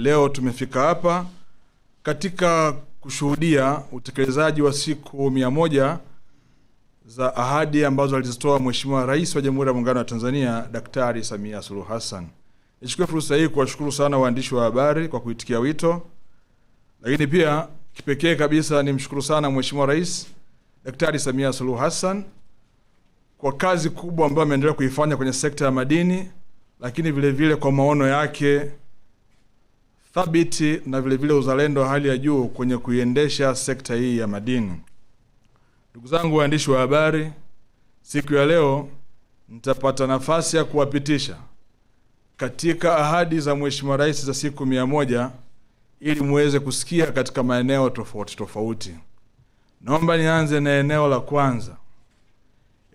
leo tumefika hapa katika kushuhudia utekelezaji wa siku 100 za ahadi ambazo alizitoa Mheshimiwa Rais wa Jamhuri ya Muungano wa Tanzania Daktari Samia Suluhu Hassan. Nichukue fursa hii kuwashukuru sana waandishi wa habari kwa kuitikia wito. Lakini pia kipekee kabisa nimshukuru sana Mheshimiwa Rais Daktari Samia Suluhu Hassan kwa kazi kubwa ambayo ameendelea kuifanya kwenye sekta ya madini, lakini vile vile kwa maono yake thabiti na vile vile uzalendo wa hali ya juu kwenye kuiendesha sekta hii ya madini. Ndugu zangu waandishi wa habari, siku ya leo nitapata nafasi ya kuwapitisha katika ahadi za Mheshimiwa Rais za siku 100 ili muweze kusikia katika maeneo tofauti tofauti. Naomba nianze na eneo la kwanza.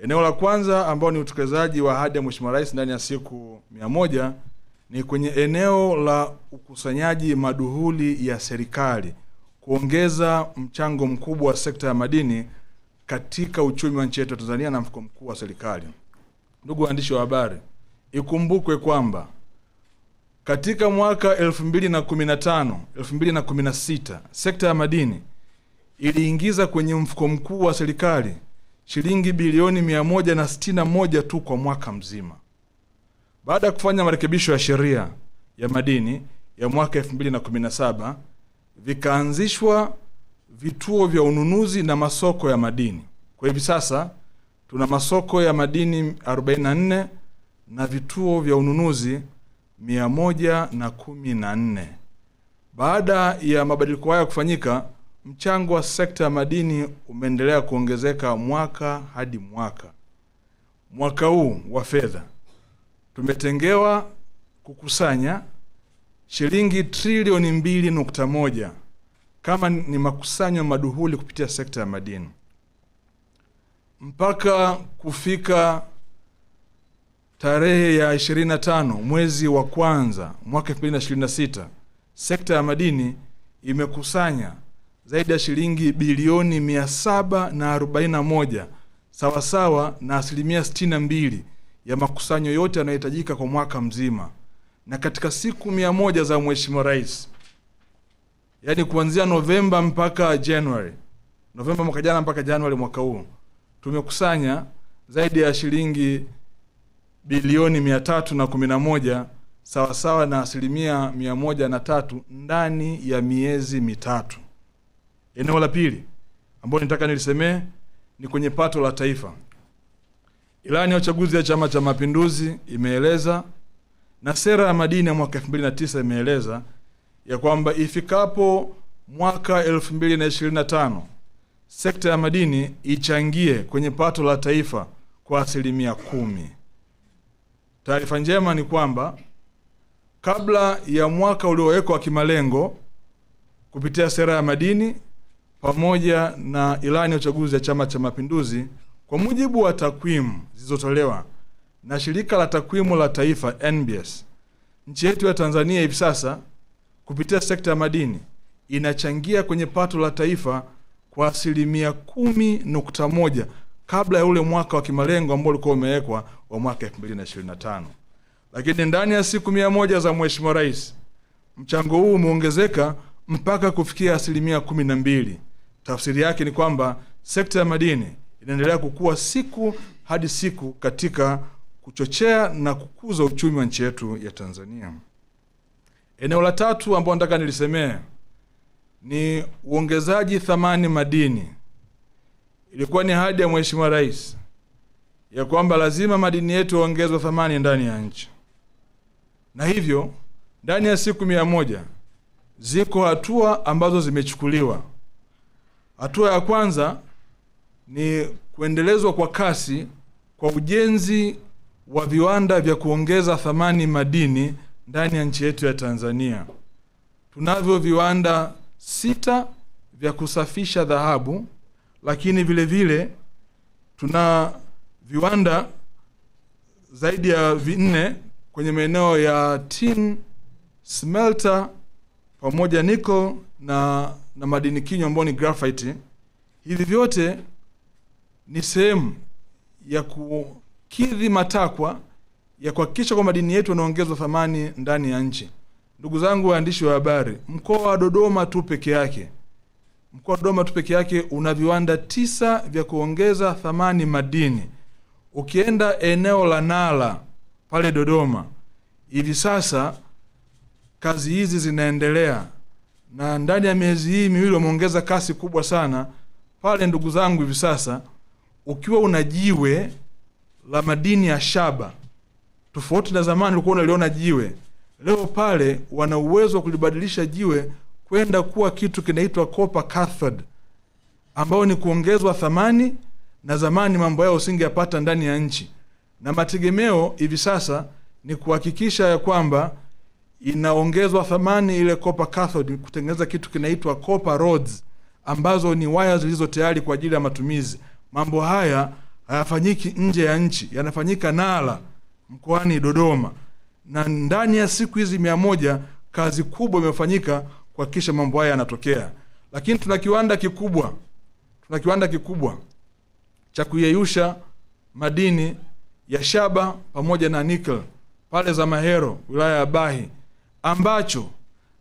Eneo la kwanza ambao ni utekelezaji wa ahadi ya Mheshimiwa Rais ndani ya siku 100 ni kwenye eneo la ukusanyaji maduhuli ya serikali, kuongeza mchango mkubwa wa sekta ya madini katika uchumi wa nchi yetu Tanzania na mfuko mkuu wa serikali. Ndugu waandishi wa habari, ikumbukwe kwamba katika mwaka 2015-2016 sekta ya madini iliingiza kwenye mfuko mkuu wa serikali shilingi bilioni 161 tu kwa mwaka mzima. Baada ya kufanya marekebisho ya sheria ya madini ya mwaka 2017, vikaanzishwa vituo vya ununuzi na masoko ya madini. Kwa hivi sasa tuna masoko ya madini 44 na vituo vya ununuzi 114. Baada ya mabadiliko haya kufanyika, mchango wa sekta ya madini umeendelea kuongezeka mwaka hadi mwaka. Mwaka huu wa fedha tumetengewa kukusanya shilingi trilioni 2.1 kama ni makusanyo maduhuli kupitia sekta ya madini. Mpaka kufika tarehe ya 25 mwezi wa kwanza mwaka 2026, sekta ya madini imekusanya zaidi ya shilingi bilioni 741, sawasawa na 62% ya makusanyo yote yanayohitajika kwa mwaka mzima. Na katika siku 100 za Mheshimiwa Rais, yani kuanzia Novemba mpaka January, Novemba mwaka jana mpaka January mwaka huu, tumekusanya zaidi ya shilingi bilioni 311, sawasawa na 103% ndani ya miezi mitatu. Eneo la pili ambalo nitaka nilisemee ni kwenye pato la taifa. Ilani ya uchaguzi ya Chama cha Mapinduzi imeeleza na sera ya madini ya mwaka 2009 imeeleza ya kwamba ifikapo mwaka 2025 sekta ya madini ichangie kwenye pato la taifa kwa 10%. Taarifa njema ni kwamba kabla ya mwaka uliowekwa kimalengo kupitia sera ya madini pamoja na ilani ya uchaguzi ya Chama cha Mapinduzi, kwa mujibu wa takwimu zilizotolewa na shirika la takwimu la taifa NBS, nchi yetu ya Tanzania hivi sasa kupitia sekta ya madini inachangia kwenye pato la taifa kwa 10.1 kabla ya ule mwaka wa kimalengo ambao ulikuwa umewekwa wa mwaka 2025. Lakini ndani ya siku 100 za Mheshimiwa Rais, mchango huu umeongezeka mpaka kufikia 12%. Tafsiri yake ni kwamba sekta ya madini inaendelea kukua siku hadi siku katika kuchochea na kukuza uchumi wa nchi yetu ya Tanzania. Eneo la tatu ambalo nataka nilisemee ni uongezaji thamani madini. Ilikuwa ni ahadi ya Mheshimiwa Rais ya kwamba lazima madini yetu yaongezwe thamani ndani ya nchi. Na hivyo ndani ya siku 100 ziko hatua ambazo zimechukuliwa. Hatua ya kwanza ni kuendelezwa kwa kasi kwa ujenzi wa viwanda vya kuongeza thamani madini ndani ya nchi yetu ya Tanzania. Tunavyo viwanda 6 vya kusafisha dhahabu, lakini vile vile tuna viwanda zaidi ya 4 kwenye maeneo ya tin, smelter pamoja nickel na madini kinyo ambayo ni graphite. Hivi vyote ni sehemu ya kukidhi matakwa ya kuhakikisha kwa madini yetu yanaongezwa thamani ndani ya nchi. Ndugu zangu waandishi wa habari, mkoa wa Dodoma tu peke yake una viwanda 9 vya kuongeza thamani madini. Ukienda eneo la Nala pale Dodoma, hivi sasa kazi hizi zinaendelea, na ndani ya miezi hii miwili wameongeza kasi kubwa sana pale. Ndugu zangu, hivi sasa ukiwa una jiwe la madini ya shaba, tofauti na zamani ulikuwa unaliona jiwe, leo pale wana uwezo wa kulibadilisha jiwe kwenda kuwa kitu kinaitwa copper cathode, ambao ni kuongezwa thamani, na zamani mambo yao usingeyapata ndani ya nchi. Na mategemeo hivi sasa ni kuhakikisha ya kwamba inaongezwa thamani ile copper cathode, kutengeneza kitu kinaitwa copper rods, ambazo ni waya zilizo tayari kwa ajili ya matumizi. Mambo haya hayafanyiki nje ya nchi, yanafanyika Nala mkoani Dodoma, na ndani ya siku hizi 100 kazi kubwa imefanyika kuhakikisha mambo haya yanatokea. Lakini tuna kiwanda kikubwa cha kuyeyusha madini ya shaba pamoja na nickel pale Zamahero, wilaya ya Bahi, ambacho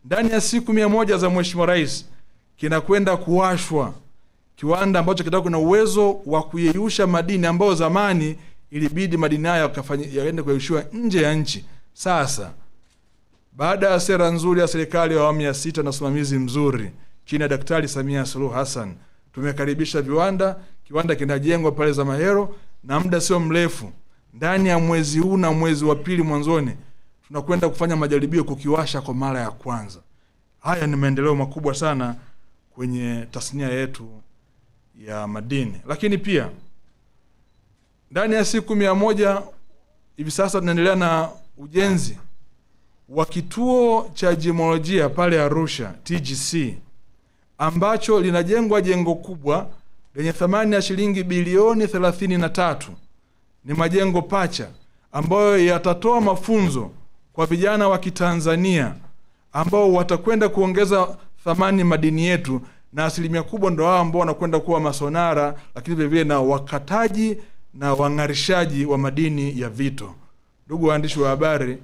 ndani ya siku 100 za Mheshimiwa Rais kinakwenda kuwashwa, kiwanda ambacho kitako na uwezo wa kuyeyusha madini ambayo zamani ilibidi madini haya yaende kuyeyushwa nje ya nchi. Sasa baada ya sera nzuri ya serikali ya awamu ya 6 na usimamizi mzuri chini ya Daktari Samia Suluhu Hassan, tumekaribisha kiwanda kinajengwa pale Zamahero, na muda sio mrefu, ndani ya mwezi huu na mwezi wa pili mwanzoni, tunakwenda kufanya majaribio kukiwasha kwa mara ya kwanza. Haya ni maendeleo makubwa sana kwenye tasnia yetu ya madini. Lakini pia ndani ya siku 100 hivi sasa tunaendelea na ujenzi wa kituo cha gemolojia pale Arusha TGC, ambacho linajengwa jengo kubwa lenye thamani ya shilingi bilioni 33. Ni majengo pacha ambayo yatatoa mafunzo kwa vijana wa Kitanzania ambao watakwenda kuongeza thamani madini yetu, na asilimia kubwa ndio hao ambao wanakwenda kuwa masonara, lakini vile vile na wakataji na wang'arishaji wa madini ya vito. Ndugu waandishi wa habari,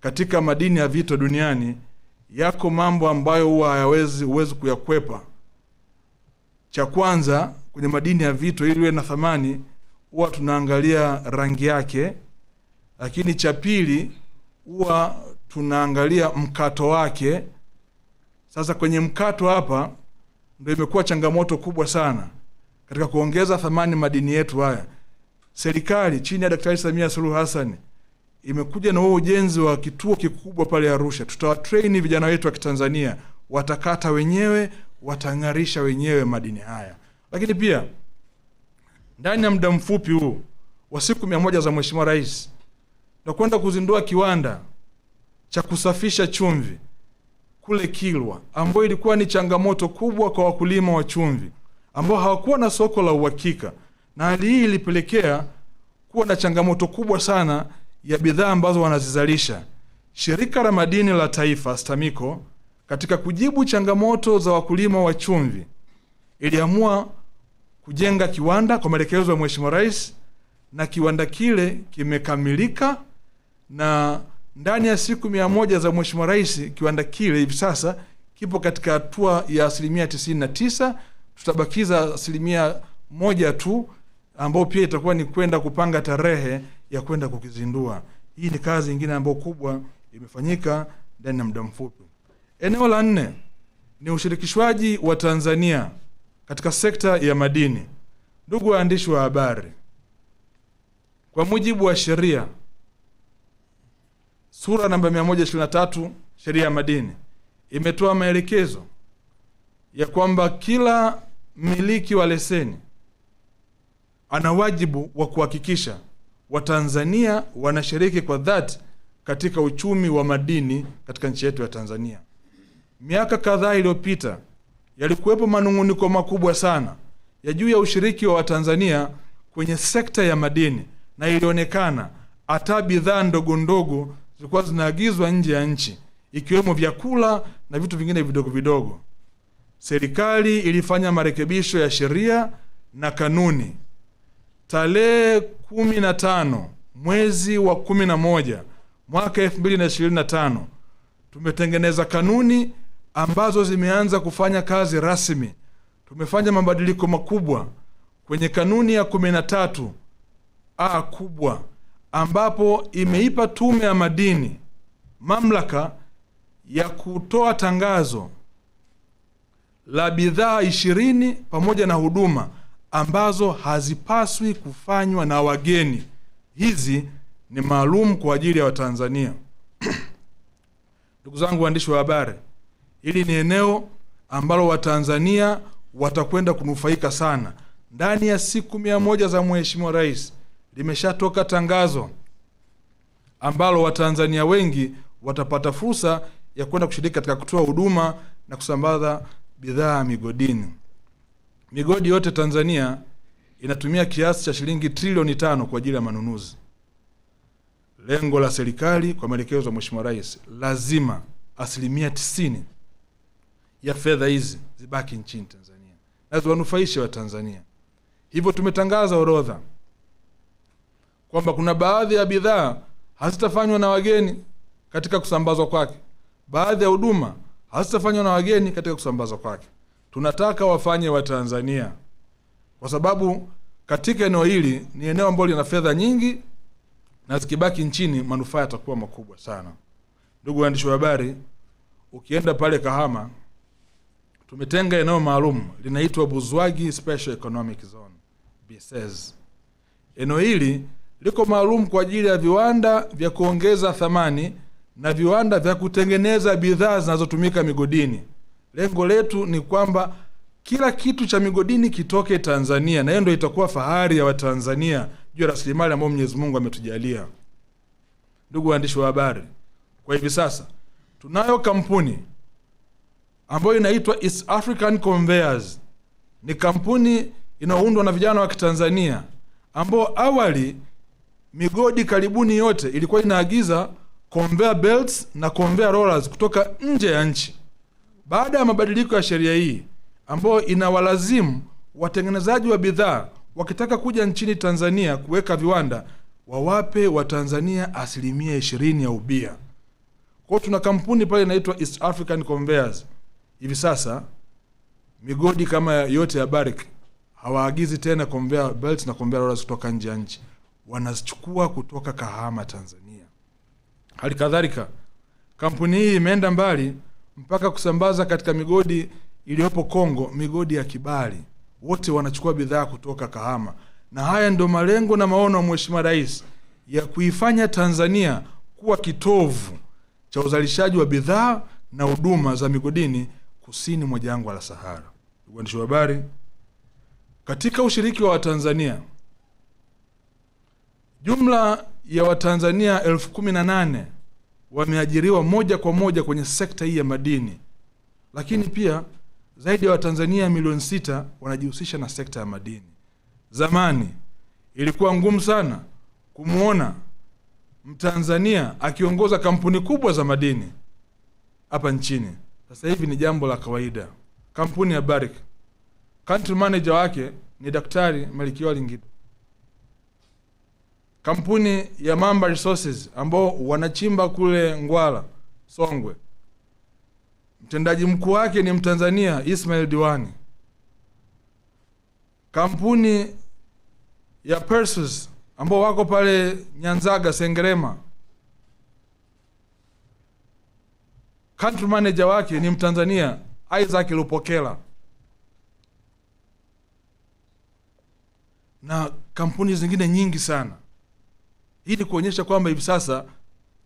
katika madini ya vito duniani yako mambo ambayo huwa huwezi kuyakwepa. Cha kwanza, kwenye madini ya vito ili iwe na thamani huwa tunaangalia rangi yake, lakini cha pili huwa tunaangalia mkato wake. Sasa kwenye mkato hapa ndio imekuwa changamoto kubwa sana katika kuongeza thamani madini yetu haya. Serikali chini ya Daktari Samia Suluhu Hassan imekuja na ujenzi wa kituo kikubwa pale Arusha. Tutawatrain vijana wetu wa Kitanzania, watakata wenyewe, watang'arisha wenyewe madini haya. Lakini pia ndani ya muda mfupi huu wa siku 100 za Mheshimiwa Rais, tunakwenda kuzindua kiwanda cha kusafisha chumvi kule Kilwa, ambayo ilikuwa ni changamoto kubwa kwa wakulima wa chumvi ambao hawakuwa na soko la uhakika, na hali hii ilipelekea kuwa na changamoto kubwa sana ya bidhaa ambazo wanazizalisha. Shirika la Madini la Taifa STAMICO, katika kujibu changamoto za wakulima wa chumvi, iliamua kujenga kiwanda kwa maelekezo ya Mheshimiwa Rais, na kiwanda kile kimekamilika, na ndani ya siku 100 za Mheshimiwa Rais kiwanda kile hivi sasa kipo katika hatua ya 99%. Tutabakiza 1% tu, ambao pia itakuwa ni kwenda kupanga tarehe ya kwenda kukizindua. Hii ni kazi nyingine ambayo kubwa imefanyika ndani ya muda mfupi. Eneo la 4 ni ushirikishwaji wa Tanzania katika sekta ya madini. Ndugu waandishi wa habari, kwa mujibu wa sheria sura namba 123 sheria ya madini imetoa maelekezo ya kwamba kila mmiliki wa leseni ana wajibu wa kuhakikisha Watanzania wanashiriki kwa dhati katika uchumi wa madini katika nchi yetu ya Tanzania. Miaka kadhaa iliyopita yalikuwepo manunguniko makubwa sana ya juu ya ushiriki wa Watanzania kwenye sekta ya madini, na ilionekana hata bidhaa ndogo ndogo zilikuwa zinaagizwa nje ya nchi, ikiwemo vyakula na vitu vingine vidogo vidogo. Serikali ilifanya marekebisho ya sheria na kanuni. Tarehe 15 mwezi wa 11 mwaka 2025 tumetengeneza kanuni ambazo zimeanza kufanya kazi rasmi. Tumefanya mabadiliko makubwa kwenye kanuni ya 13 A kubwa, ambapo imeipa Tume ya Madini mamlaka ya kutoa tangazo la bidhaa 20 pamoja na huduma ambazo hazipaswi kufanywa na wageni. Hizi ni maalum kwa ajili ya Watanzania. Ndugu zangu waandishi wa habari, hili ni eneo ambalo Watanzania watakwenda kunufaika sana. Ndani ya siku 100 za Mheshimiwa Rais limeshatoka tangazo ambalo Watanzania wengi watapata fursa ya kwenda kushiriki katika kutoa huduma na kusambaza bidhaa migodini. Migodi yote Tanzania inatumia kiasi cha shilingi trilioni 5 kwa ajili ya manunuzi. Lengo la serikali kwa maelekezo ya Mheshimiwa Rais, lazima 90% ya fedha hizi zibaki nchini Tanzania na ziwanufaishe wa Tanzania. Hivyo tumetangaza orodha kwamba kuna baadhi ya bidhaa hazitafanywa na wageni katika kusambazwa kwake. Baadhi ya huduma hazitafanywa na wageni katika kusambazwa kwake. Tunataka wafanye wa Tanzania, kwa sababu katika eneo hili ni eneo ambalo lina fedha nyingi, na zikibaki nchini manufaa yatakuwa makubwa sana. Ndugu waandishi wa habari, ukienda pale Kahama tumetenga eneo maalum linaitwa Buzwagi Special Economic Zone, BSEZ. Eneo hili liko maalum kwa ajili ya viwanda vya kuongeza thamani na viwanda vya kutengeneza bidhaa zinazotumika migodini. Lengo letu ni kwamba kila kitu cha migodini kitoke Tanzania, na hiyo ndio itakuwa fahari ya Watanzania juu ya rasilimali ambayo Mwenyezi Mungu ametujalia. Ndugu waandishi wa habari, kwa hivi sasa tunayo kampuni ambayo inaitwa East African Conveyors. Ni kampuni inayoundwa na vijana wa Kitanzania ambao awali migodi karibuni yote ilikuwa inaagiza conveyor belts na conveyor rollers kutoka nje ya nchi. Baada ya mabadiliko ya sheria hii ambayo inawalazimu watengenezaji wa bidhaa wakitaka kuja nchini Tanzania kuweka viwanda wawape wa Tanzania 20% ya ubia. Kwa tuna kampuni pale inaitwa East African Conveyors. Hivi sasa migodi kama yote ya Barrick hawaagizi tena conveyor belts na conveyor rollers kutoka nje ya nchi, wanazichukua kutoka Kahama, Tanzania. Hali kadhalika kampuni hii imeenda mbali mpaka kusambaza katika migodi iliyopo Kongo, migodi ya Kibali. Wote wanachukua bidhaa kutoka Kahama. Na haya ndio malengo na maono ya Mheshimiwa Rais ya kuifanya Tanzania kuwa kitovu cha uzalishaji wa bidhaa na huduma za migodini kusini mwa jangwa la Sahara. Waandishi wa habari, katika ushiriki wa Watanzania, jumla ya Watanzania 18,000 wameajiriwa moja kwa moja kwenye sekta hii ya madini. Lakini pia zaidi ya Watanzania 6,000,000 wanajihusisha na sekta ya madini. Zamani ilikuwa ngumu sana kumuona Mtanzania akiongoza kampuni kubwa za madini hapa nchini. Sasa hivi ni jambo la kawaida. Kampuni ya Barrick, country manager wake ni Daktari Melchior Lingido. Kampuni ya Mamba Resources ambao wanachimba kule Ngwala, Songwe, mtendaji mkuu wake ni Mtanzania Ismail Diwani. Kampuni ya Perseus ambao wako pale Nyanzaga, Sengerema, country manager wake ni Mtanzania Isaac Lupokela. Na kampuni zingine nyingi sana. Hii ni kuonyesha kwamba hivi sasa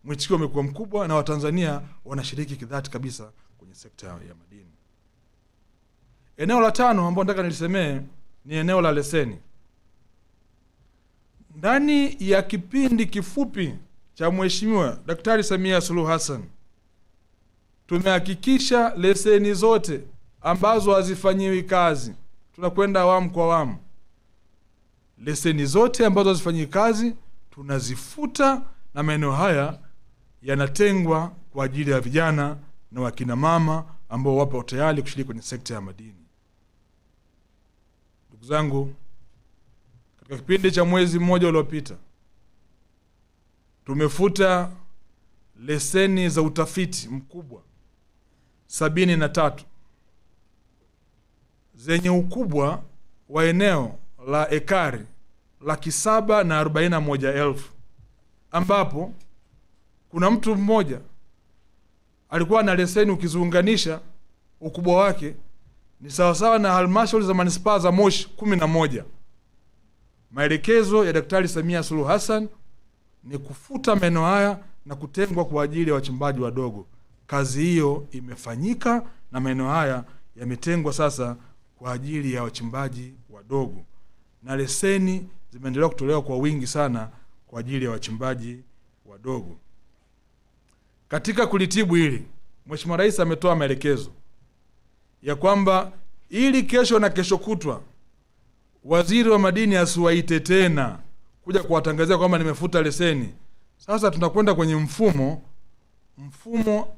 mwitikio umekuwa mkubwa na Watanzania wanashiriki kidhati kabisa kwenye sekta ya madini. Eneo la 5 ambalo nataka nilisemee ni eneo la leseni. Ndani ya kipindi kifupi cha Mheshimiwa Daktari Samia Suluhu Hassan, tumehakikisha leseni zote ambazo hazifanyiwi kazi, tunakwenda awamu kwa awamu. Leseni zote ambazo hazifanyiwi kazi tunazifuta, na maeneo haya yanatengwa kwa ajili ya vijana na wakina mama ambao wapo tayari kushiriki kwenye sekta ya madini. Ndugu zangu, katika kipindi cha mwezi mmoja uliopita tumefuta leseni za utafiti mkubwa 73 zenye ukubwa wa eneo la ekari 741,000, ambapo kuna mtu mmoja alikuwa na leseni, ukiziunganisha ukubwa wake ni sawasawa na halmashauri za manispaa za Moshi 11. Maelekezo ya Daktari Samia Suluhu Hassan ni kufuta maeneo haya na kutengwa kwa ajili ya wachimbaji wadogo. Kazi hiyo imefanyika na maeneo haya yametengwa sasa kwa ajili ya wachimbaji wadogo, na leseni zimeendelea kutolewa kwa wingi sana kwa ajili ya wachimbaji wadogo. Katika kulitibu hili, Mheshimiwa Rais ametoa maelekezo ya kwamba ili kesho na kesho kutwa waziri wa madini asiwaite tena kuja kuwatangazia kwamba nimefuta leseni. Sasa tunakwenda kwenye mfumo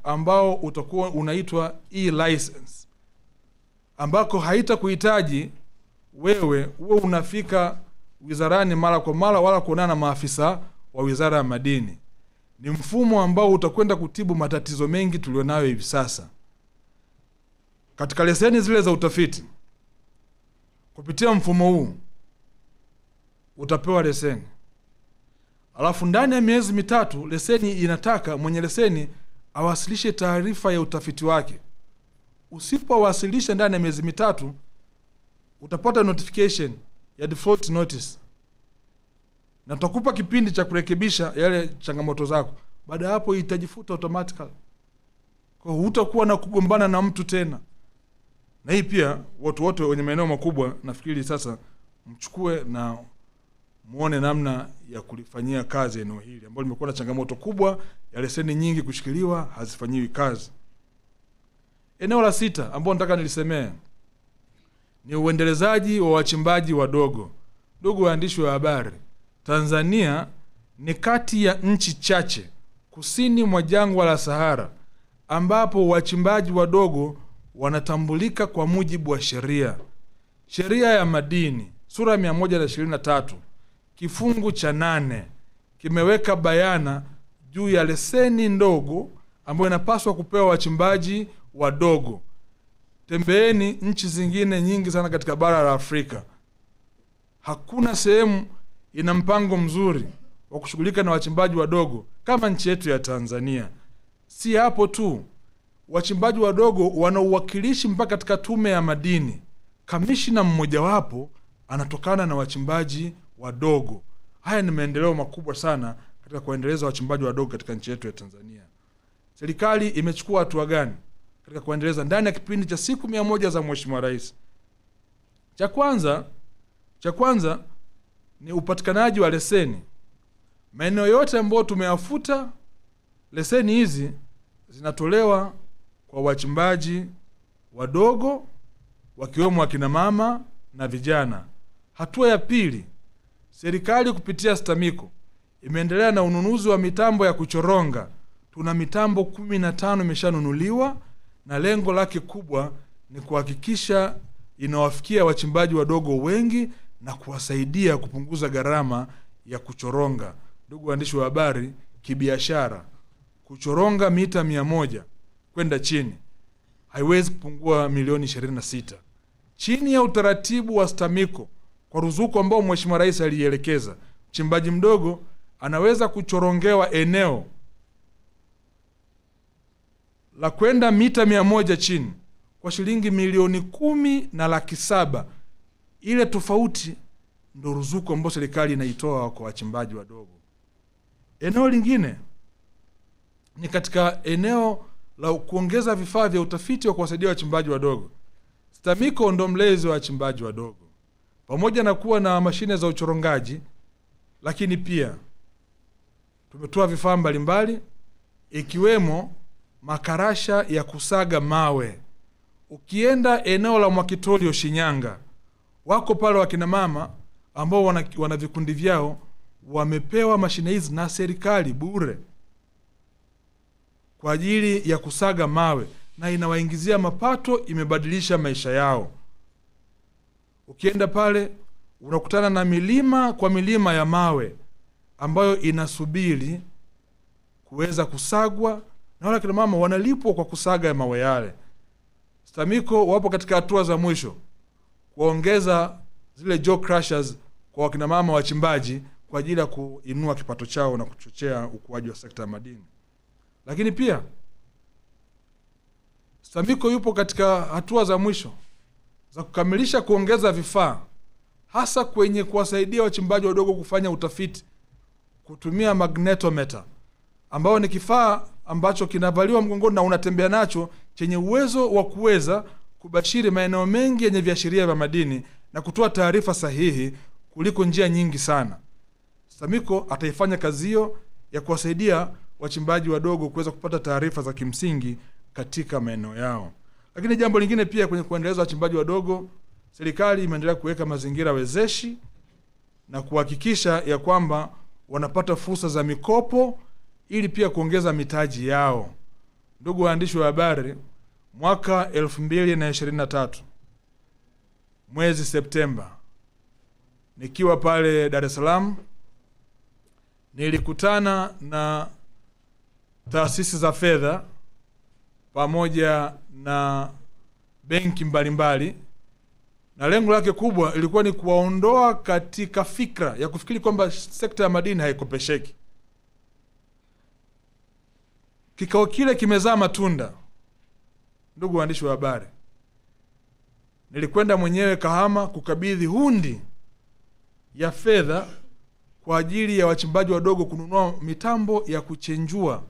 ambao utakuwa unaitwa e-license, ambako haitakuhitaji wewe unafika wizarani mara kwa mara wala kuonana na maafisa wa Wizara ya Madini. Ni mfumo ambao utakwenda kutibu matatizo mengi tulionayo hivi sasa. Katika leseni zile za utafiti, kupitia mfumo huu utapewa leseni. Alafu ndani ya miezi mitatu leseni inataka mwenye leseni awasilishe taarifa ya utafiti wake. Usipowasilisha ndani ya miezi mitatu, utapata notification ya default notice, na tutakupa kipindi cha kurekebisha yale changamoto zako. Baada hapo itajifuta automatically. Kwa hiyo hutakuwa na kugombana na mtu tena. Na hii pia watu wote wenye maeneo makubwa nafikiri sasa mchukue na muone namna ya kulifanyia kazi eneo hili ambalo limekuwa na changamoto kubwa ya leseni nyingi kushikiliwa hazifanyiwi kazi. Eneo la 6 ambalo nataka nilisemee ni uendelezaji wa wachimbaji wadogo. Ndugu waandishi wa habari, Tanzania ni kati ya nchi chache kusini mwa jangwa la Sahara ambapo wachimbaji wadogo wanatambulika kwa mujibu wa sheria. Sheria ya Madini sura 123 kifungu cha 8 kimeweka bayana juu ya leseni ndogo ambayo inapaswa kupewa wachimbaji wadogo. Tembeeni nchi zingine nyingi sana katika bara la Afrika, hakuna sehemu ina mpango mzuri wa kushughulika na wachimbaji wadogo kama nchi yetu ya Tanzania. Si hapo tu, wachimbaji wadogo wana uwakilishi mpaka katika Tume ya Madini. Kamishna mmojawapo anatokana na wachimbaji wadogo. Haya ni maendeleo makubwa sana katika kuendeleza wachimbaji wadogo katika nchi yetu ya Tanzania. Serikali imechukua hatua gani katika kuendeleza ndani ya kipindi cha siku 100 za Mheshimiwa Rais? Cha kwanza ni upatikanaji wa leseni. Maeneo yote ambayo tumeyafuta, leseni hizi zinatolewa kwa wachimbaji wadogo wakiwemo akina mama na vijana. Hatua ya pili, serikali kupitia STAMICO imeendelea na ununuzi wa mitambo ya kuchoronga. Tuna mitambo 15 imeshanunuliwa na lengo lake kubwa ni kuhakikisha inawafikia wachimbaji wadogo wengi na kuwasaidia kupunguza gharama ya kuchoronga. Ndugu waandishi wa habari, kibiashara kuchoronga mita 100 kwenda chini haiwezi kupungua milioni 26. Chini ya utaratibu wa STAMICO kwa ruzuku ambao Mheshimiwa Rais alielekeza, mchimbaji mdogo anaweza kuchorongewa eneo la kwenda mita 100 chini kwa shilingi milioni 10,700,000. Ile tofauti ndo ruzuku ambayo serikali inaitoa kwa wachimbaji wadogo. Eneo lingine ni katika eneo la kuongeza vifaa vya utafiti wa kuwasaidia wachimbaji wadogo. STAMICO ndo mlezi wa wachimbaji wadogo. Pamoja na kuwa na mashine za uchorongaji, lakini pia tumetoa vifaa mbalimbali ikiwemo makarasha ya kusaga mawe. Ukienda eneo la Mwakitolio Shinyanga, wako pale wakina mama ambao wana vikundi vyao, wamepewa mashine hizi na serikali bure kwa ajili ya kusaga mawe, na inawaingizia mapato, imebadilisha maisha yao. Ukienda pale unakutana na milima ya mawe ambayo inasubiri kuweza kusagwa, na wale kina mama wanalipwa kwa kusaga mawe yale. STAMICO wapo katika hatua za mwisho kuongeza zile jaw crushers kwa wakina mama wachimbaji kwa ajili ya kuinua kipato chao na kuchochea ukuaji wa sekta ya madini. Lakini pia STAMICO yupo katika hatua za mwisho za kukamilisha kuongeza vifaa, hasa kwenye kuwasaidia wachimbaji wadogo kufanya utafiti kutumia magnetometer, ambao ni kifaa ambacho kinavaliwa mgongoni na unatembea nacho, chenye uwezo wa kuweza kubashiri maeneo mengi yenye viashiria vya madini na kutoa taarifa sahihi kuliko njia nyingi sana. STAMICO ataifanya kazi hiyo ya kuwasaidia wachimbaji wadogo kuweza kupata taarifa za kimsingi katika maeneo yao. Lakini jambo lingine pia, kwenye kuendeleza wachimbaji wadogo, serikali imeendelea kuweka mazingira wezeshi na kuhakikisha ya kwamba wanapata fursa za mikopo ili pia kuongeza mitaji yao. Ndugu waandishi wa habari, mwaka 2023 mwezi Septemba, nikiwa pale Dar es Salaam, nilikutana na taasisi za fedha pamoja na benki mbalimbali, na lengo lake kubwa ilikuwa ni kuwaondoa katika fikra ya kufikiri kwamba sekta ya madini haikopesheki. Kikao kile kimezaa matunda. Ndugu waandishi wa habari, nilikwenda mwenyewe Kahama kukabidhi hundi ya fedha kwa ajili ya wachimbaji wadogo kununua mitambo ya kuchenjua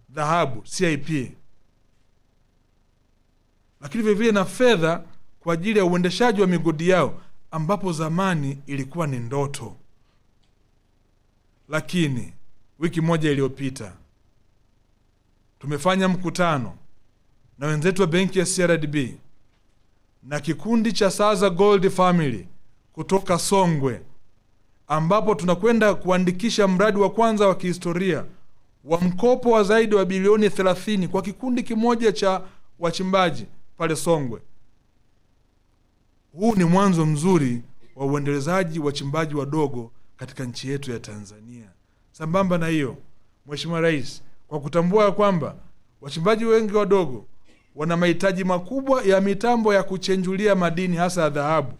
dhahabu CIP, lakini vile vile na fedha kwa ajili ya uendeshaji wa migodi yao, ambapo zamani ilikuwa ni ndoto. Lakini wiki moja iliyopita tumefanya mkutano na wenzetu wa benki ya CRDB na kikundi cha Saza Gold Family kutoka Songwe, ambapo tunakwenda kuandikisha mradi wa kwanza wa kihistoria wa mkopo wa zaidi wa bilioni 30 kwa kikundi kimoja cha wachimbaji pale Songwe. Huu ni mwanzo mzuri wa uendelezaji wa wachimbaji wadogo katika nchi yetu ya Tanzania. Sambamba na hiyo, Mheshimiwa Rais, kwa kutambua kwamba wachimbaji wengi wadogo wana mahitaji makubwa ya mitambo ya kuchenjulia madini hasa ya dhahabu,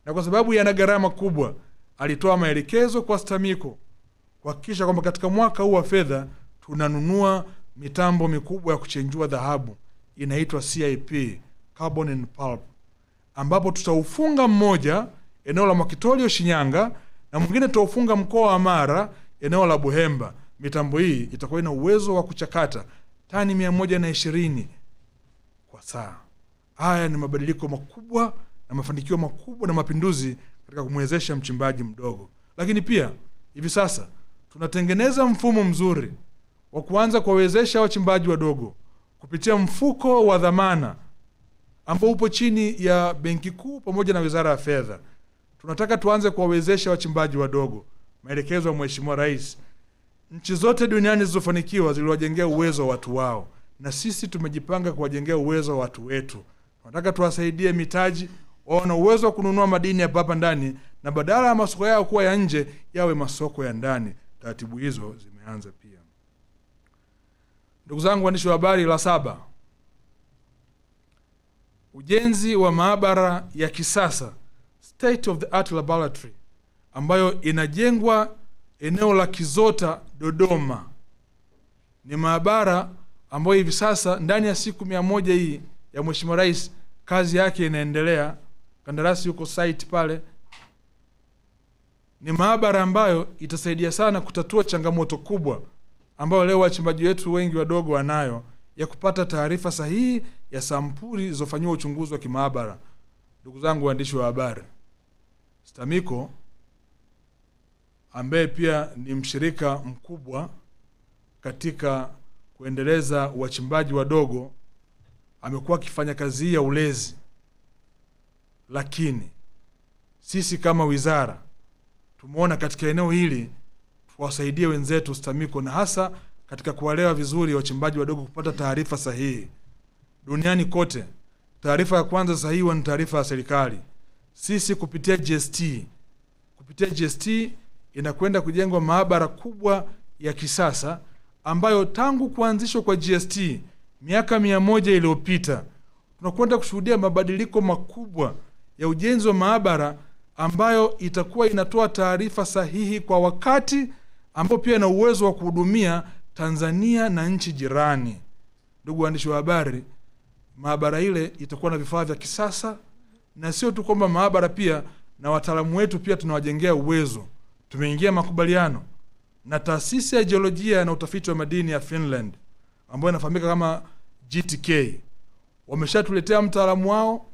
na kwa sababu yana gharama kubwa, alitoa maelekezo kwa STAMICO kuhakikisha kwamba katika mwaka huu wa fedha tunanunua mitambo mikubwa ya kuchenjua dhahabu, inaitwa CIP, Carbon and Pulp, ambapo tutaufunga mmoja eneo la Mwakitorio Shinyanga na mwingine tutaufunga mkoa wa Mara eneo la Buhemba. Mitambo hii itakuwa ina uwezo wa kuchakata tani 120 kwa saa. Haya ni mabadiliko makubwa na mafanikio makubwa na mapinduzi katika kumwezesha mchimbaji mdogo. Lakini pia hivi sasa tunatengeneza mfumo mzuri wa kuanza kuwawezesha wachimbaji wadogo kupitia mfuko wa dhamana ambao upo chini ya Benki Kuu pamoja na Wizara ya Fedha. Tunataka tuanze kuwawezesha wachimbaji wadogo. Maelekezo ya Mheshimiwa Rais, nchi zote duniani zilizofanikiwa ziliwajengea uwezo wa watu wao, na sisi tumejipanga kuwajengea uwezo wa watu wetu. Tunataka tuwasaidie mitaji, waone uwezo wa kununua madini ya hapa ndani, na badala ya masoko yao kuwa ya nje yawe masoko ya ndani. Taratibu hizo zimeanza pia. Ndugu zangu waandishi wa habari, la 7, ujenzi wa maabara ya kisasa state of the art laboratory ambayo inajengwa eneo la Kizota, Dodoma. Ni maabara ambayo hivi sasa ndani ya siku 100 hii ya Mheshimiwa Rais kazi yake inaendelea, kandarasi yuko site pale. Ni maabara ambayo itasaidia sana kutatua changamoto kubwa ambayo leo wachimbaji wetu wengi wadogo wanayo, ya kupata taarifa sahihi ya sampuli zilizofanywa uchunguzi wa kimaabara. Ndugu zangu waandishi wa habari, STAMICO ambaye pia ni mshirika mkubwa katika kuendeleza wachimbaji wadogo amekuwa akifanya kazi ya ulezi, lakini sisi kama wizara tumeona katika eneo hili tuwasaidie wenzetu STAMICO, na hasa katika kuwalewa vizuri wachimbaji wadogo kupata taarifa sahihi. Duniani kote taarifa ya kwanza sahihi ni taarifa ya serikali. Sisi kupitia GST inakwenda kujengwa maabara kubwa ya kisasa ambayo tangu kuanzishwa kwa GST miaka 100 iliyopita tunakwenda kushuhudia mabadiliko makubwa ya ujenzi wa maabara ambayo itakuwa inatoa taarifa sahihi kwa wakati, ambao pia ina uwezo wa kuhudumia Tanzania na nchi jirani. Ndugu waandishi wa habari, maabara ile itakuwa na vifaa vya kisasa, na sio tu kwamba maabara, pia na wataalamu wetu pia tunawajengea uwezo. Tumeingia makubaliano na taasisi ya jiolojia na utafiti wa madini ya Finland ambayo inafahamika kama GTK. Wameshatuletea mtaalamu wao,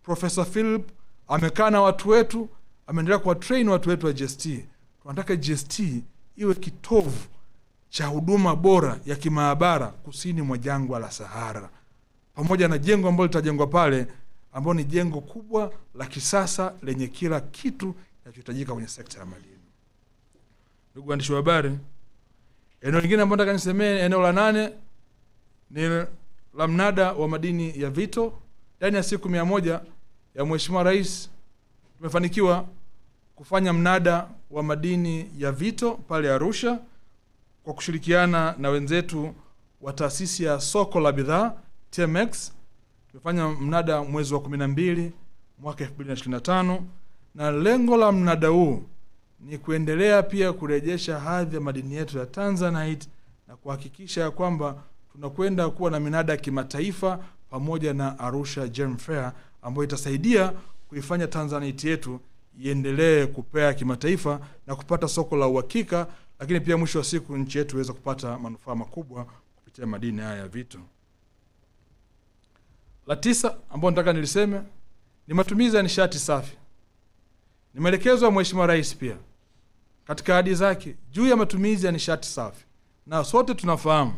Professor Philip. Amekaa na watu wetu, ameendelea kuwatrain watu wetu wa GST. Tunataka GST iwe kitovu cha huduma bora ya kimaabara kusini mwa jangwa la Sahara, pamoja na jengo ambalo litajengwa pale, ambalo ni jengo kubwa la kisasa lenye kila kitu kinachohitajika kwenye sekta ya madini. Ndugu waandishi wa habari, eneo lingine ambalo nataka nisemee, eneo la 8 ni la mnada wa madini ya Vito. Ndani ya siku 100 ya Mheshimiwa Rais tumefanikiwa kufanya mnada wa madini ya Vito pale Arusha kwa kushirikiana na wenzetu wa taasisi ya soko la bidhaa TMX. Tumefanya mnada mwezi wa 12 mwaka 2025, na lengo la mnada huu ni kuendelea pia kurejesha hadhi ya madini yetu ya Tanzanite na kuhakikisha kwamba tunakwenda kuwa na minada ya kimataifa pamoja na Arusha Gem Fair ambayo itasaidia kuifanya Tanzanite yetu iendelee kupea kimataifa na kupata soko la uhakika, lakini pia mwisho wa siku nchi yetu iweze kupata manufaa makubwa kupitia madini haya ya Vito. La 9 ambao nataka niliseme ni matumizi ya nishati safi. Ni maelekezo ya Mheshimiwa Rais pia katika ahadi zake juu ya matumizi ya nishati safi. Na sote tunafahamu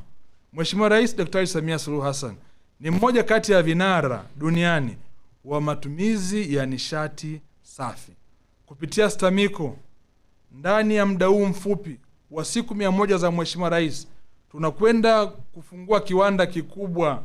Mheshimiwa Rais Daktari Samia Suluhu Hassan ni mmoja kati ya vinara duniani wa matumizi ya nishati safi. Kupitia STAMICO, ndani ya muda huu mfupi wa siku 100 za Mheshimiwa Rais, tunakwenda kufungua kiwanda kikubwa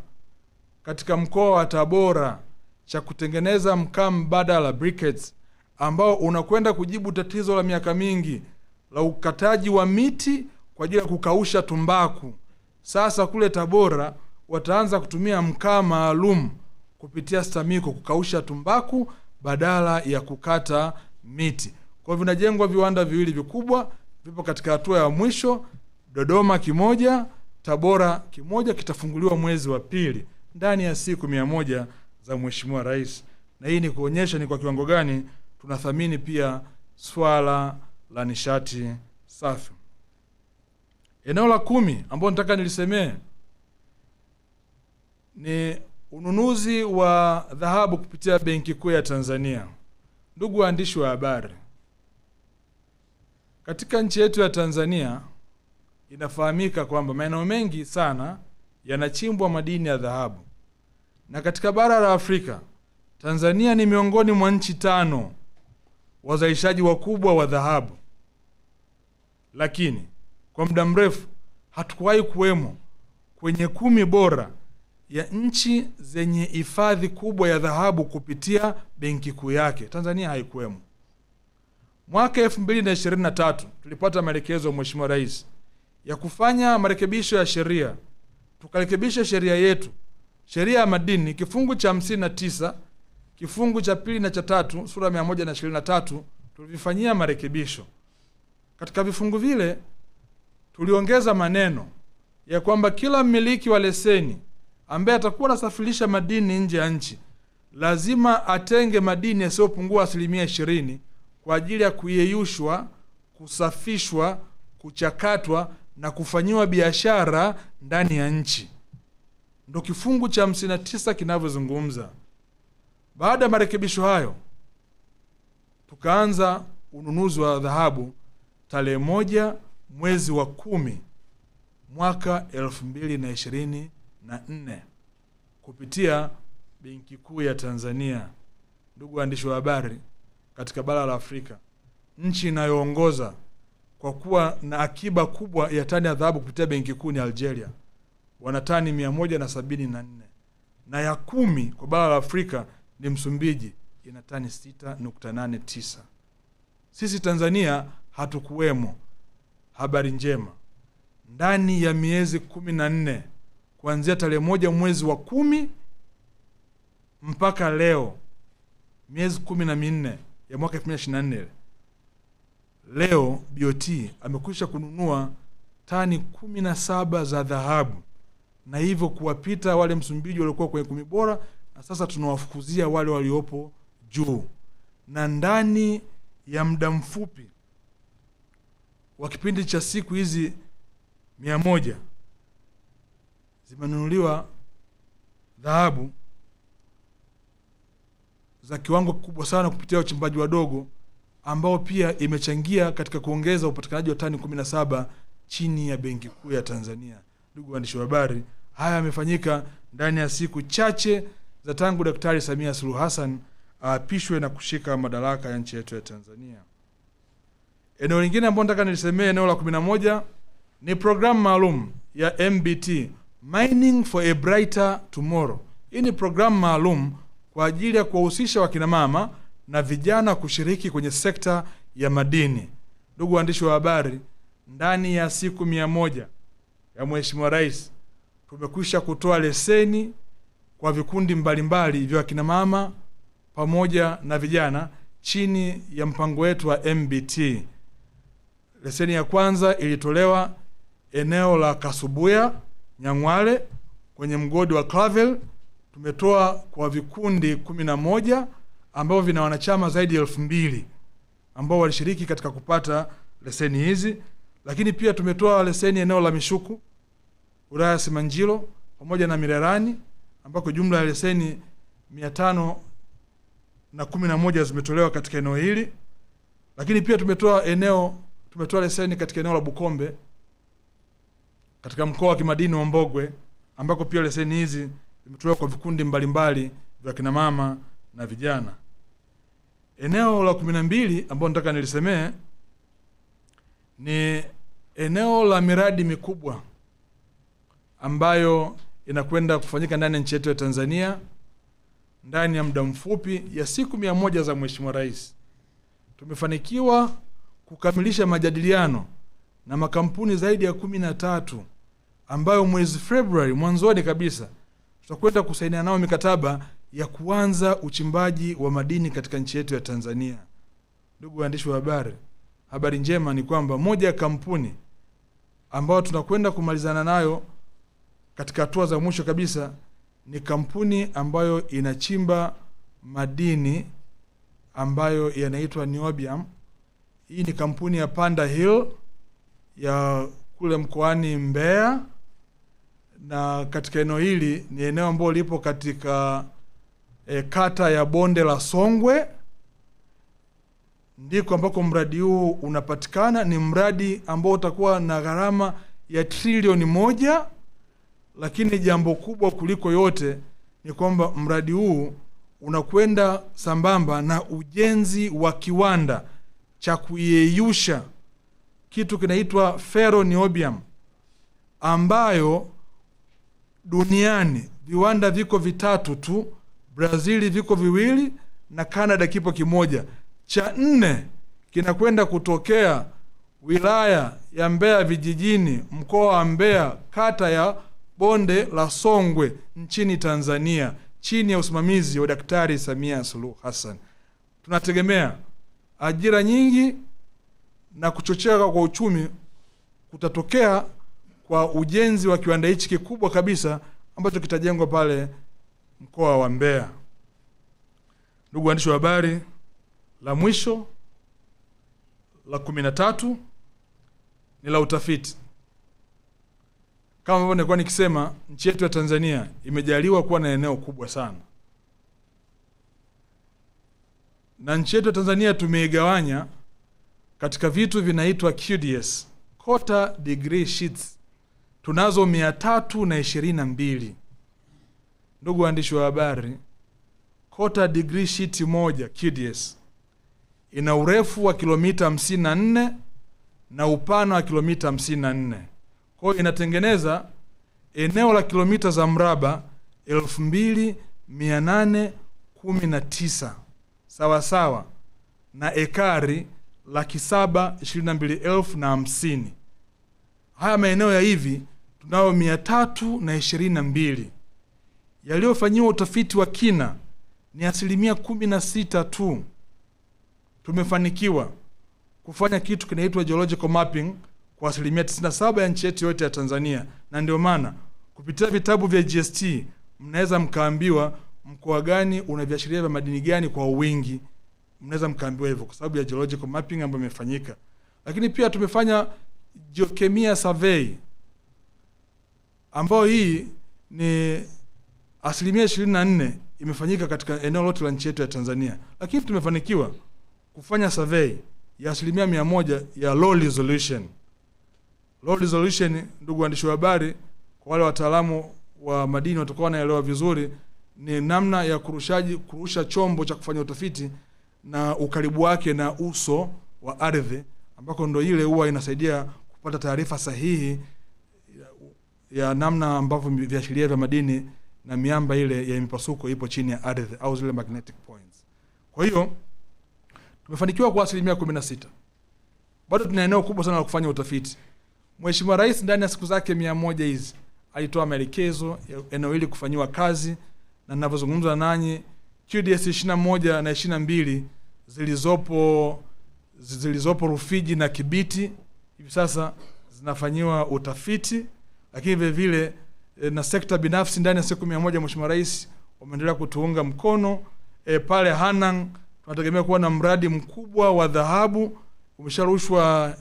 katika mkoa wa Tabora cha kutengeneza mkaa mbadala briquettes, ambao unakwenda kujibu tatizo la miaka mingi la ukataji wa miti kwa ajili ya kukausha tumbaku. Sasa kule Tabora wataanza kutumia mkaa maalum kupitia STAMICO kukausha tumbaku badala ya kukata miti. Kwa hivyo vinajengwa viwanda viwili vikubwa, vipo katika hatua ya mwisho. Dodoma kimoja, Tabora kimoja, kitafunguliwa mwezi wa 2 ndani ya siku 100 za Mheshimiwa Rais. Na hii ni kuonyesha ni kwa kiwango gani tunathamini pia swala la nishati safi. Eneo la 10 ambao nataka nilisemee ni ununuzi wa dhahabu kupitia Benki Kuu ya Tanzania. Ndugu waandishi wa habari, katika nchi yetu ya Tanzania inafahamika kwamba maeneo mengi sana yanachimbwa madini ya dhahabu. Na katika bara la Afrika, Tanzania ni miongoni mwa nchi 5 wazalishaji wakubwa wa dhahabu. Lakini kwa muda mrefu hatukuwahi kuwemo kwenye 10 bora ya nchi zenye hifadhi kubwa ya dhahabu kupitia benki kuu yake. Tanzania haikuwemo. Mwaka 2023 tulipata maelekezo ya Mheshimiwa Rais ya kufanya marekebisho ya sheria. Tukarekebisha sheria yetu, sheria ya madini, kifungu cha 59, kifungu cha 2 na cha 3, sura 123, tulivifanyia marekebisho. Katika vifungu vile tuliongeza maneno ya kwamba kila mmiliki wa leseni ambaye atakuwa anasafirisha madini nje ya nchi lazima atenge madini yasiyopungua 20% kwa ajili ya kuyeyushwa, kusafishwa, kuchakatwa na kufanyiwa biashara ndani ya nchi. Ndio kifungu cha 59 kinavyozungumza. Baada ya marekebisho hayo, tukaanza ununuzi wa dhahabu tarehe 1 mwezi wa 10 mwaka 2024 kupitia Benki Kuu ya Tanzania. Ndugu waandishi wa habari, katika bara la Afrika, nchi inayoongoza kwa kuwa na akiba kubwa ya tani ya dhahabu kupitia Benki Kuu ni Algeria. Wana tani 174. Na ya 10 kwa bara la Afrika ni Msumbiji, ina tani 6.89. Sisi Tanzania hatukuwemo. Habari njema, ndani ya miezi 14 kuanzia tarehe 1 mwezi wa 10 mpaka leo, miezi 14 ya mwaka 2024. Leo BOT amekwisha kununua tani 17 za dhahabu, na hivyo kuwapita wale Msumbiji waliokuwa kwenye 10 bora, na sasa tunawafukuzia wale waliopo juu. Na ndani ya muda mfupi wa kipindi cha siku hizi 100 zimenunuliwa dhahabu za kiwango kikubwa sana kupitia uchimbaji wadogo, ambao pia imechangia katika kuongeza upatikanaji wa tani 17 chini ya Benki Kuu ya Tanzania. Ndugu waandishi wa habari, haya yamefanyika ndani ya siku chache za tangu Daktari Samia Suluhu Hassan aapishwe na kushika madaraka ya nchi yetu ya Tanzania. Eneo lingine ambalo nataka nilisemee, eneo la 11, ni programu maalum ya MBT, Mining for a Brighter Tomorrow. Hii ni programu maalum kwa ajili ya kuwahusisha wakina mama na vijana kushiriki kwenye sekta ya madini. Ndugu waandishi wa habari, ndani ya siku 100 ya Mheshimiwa Rais tumekwisha kutoa leseni kwa vikundi mbalimbali vya wakina mama pamoja na vijana chini ya mpango wetu wa MBT. Leseni ya kwanza ilitolewa eneo la Kasubuya, Nyang'hwale, kwenye mgodi wa Clavel. Tumetoa kwa vikundi 11 ambao vina wanachama zaidi ya 2000 ambao walishiriki katika kupata leseni hizi. Lakini pia tumetoa leseni eneo la Mishuku, wilaya Simanjiro pamoja na Mirerani, ambako jumla ya leseni 511 zimetolewa katika eneo hili. Lakini pia tumetoa leseni katika eneo la Bukombe katika mkoa wa kimadini wa Mbogwe, ambako pia leseni hizi zimetolewa kwa vikundi mbalimbali vya kina mama na vijana. Eneo la 12 ambao nataka nilisemee ni eneo la miradi mikubwa ambayo inakwenda kufanyika ndani ya nchi yetu ya Tanzania ndani ya muda mfupi ya siku 100 za Mheshimiwa Rais. Tumefanikiwa kukamilisha majadiliano na makampuni zaidi ya 13 ambayo mwezi Februari mwanzoni kabisa tutakwenda kusaini nao mikataba ya kuanza uchimbaji wa madini katika nchi yetu ya Tanzania. Ndugu waandishi wa habari, habari njema ni kwamba moja ya kampuni ambayo tunakwenda kumalizana nayo katika hatua za mwisho kabisa ni kampuni ambayo inachimba madini ambayo yanaitwa niobium. Hii ni kampuni ya Panda Hill ya kule mkoani Mbeya, na katika eneo hili ni eneo ambalo lipo katika kata ya Bonde la Songwe, ndiko ambako mradi huu unapatikana. Ni mradi ambao utakuwa na gharama ya trilioni 1, lakini jambo kubwa kuliko yote ni kwamba mradi huu unakwenda sambamba na ujenzi wa kiwanda cha kuyeyusha kitu kinaitwa ferroniobium, ambayo duniani viwanda viko 3 tu. Brazil viko 2 na Canada kipo 1. Cha 4 kinakwenda kutokea wilaya ya Mbeya vijijini, mkoa wa Mbeya, kata ya Bonde la Songwe, nchini Tanzania, chini ya usimamizi wa Daktari Samia Suluhu Hassan. Tunategemea ajira nyingi na kuchochea kwa uchumi kutatokea kwa ujenzi wa kiwanda hichi kikubwa kabisa ambacho kitajengwa pale mkoa wa Mbeya. Ndugu waandishi wa habari, la mwisho la 13 ni la utafiti. Kama ambavyo nilikuwa nikisema, nchi yetu ya Tanzania imejaliwa kuwa na eneo kubwa sana, na nchi yetu ya Tanzania tumeigawanya katika vitu vinaitwa QDS, Quota Degree Sheets. Tunazo 322. Ndugu waandishi wa habari, Quota Degree Sheet moja QDS ina urefu wa kilomita 54 na upana wa kilomita 54. Kwa hiyo inatengeneza eneo la kilomita za mraba 2819 sawa sawa na ekari 722,050, haya maeneo ya hivi tunao 322. Yaliyofanyiwa utafiti wa kina ni 16% tu. Tumefanikiwa kufanya kitu kinaitwa geological mapping kwa 97% ya nchi yetu yote ya Tanzania, na ndio maana kupitia vitabu vya GST mnaweza mkaambiwa mkoa gani una viashiria vya madini gani kwa wingi. Mnaweza mkaambiwa hivyo kwa sababu ya geological mapping ambayo imefanyika. Lakini pia tumefanya geochemia survey ambayo hii ni 24% imefanyika katika eneo lote la nchi yetu ya Tanzania. Lakini tumefanikiwa kufanya survey ya 100% ya low resolution. Low resolution, ndugu waandishi wa habari, kwa wale wataalamu wa madini watakuwa wanaelewa vizuri, ni namna ya kurusha chombo cha kufanya utafiti na ukaribu wake na uso wa ardhi, ambako ndo ile huwa inasaidia kupata taarifa sahihi ya namna ambavyo viashiria vya madini na miamba ile ya mipasuko ipo chini ya ardhi au zile magnetic points. Kwa hiyo tumefanikiwa kwa 16%. Bado tuna eneo kubwa sana la kufanya utafiti. Mheshimiwa Rais ndani ya siku zake 100 hizi alitoa maelekezo ya eneo hili kufanyiwa kazi, na ninavyozungumza nanyi QDS 21 na 22 zilizopo Rufiji na Kibiti hivi sasa zinafanyiwa utafiti. Lakini vile vile na sekta binafsi ndani ya siku 100 Mheshimiwa Rais wameendelea kutuunga mkono. Pale Hanang tunategemea kuwa na mradi mkubwa wa dhahabu, umesharushwa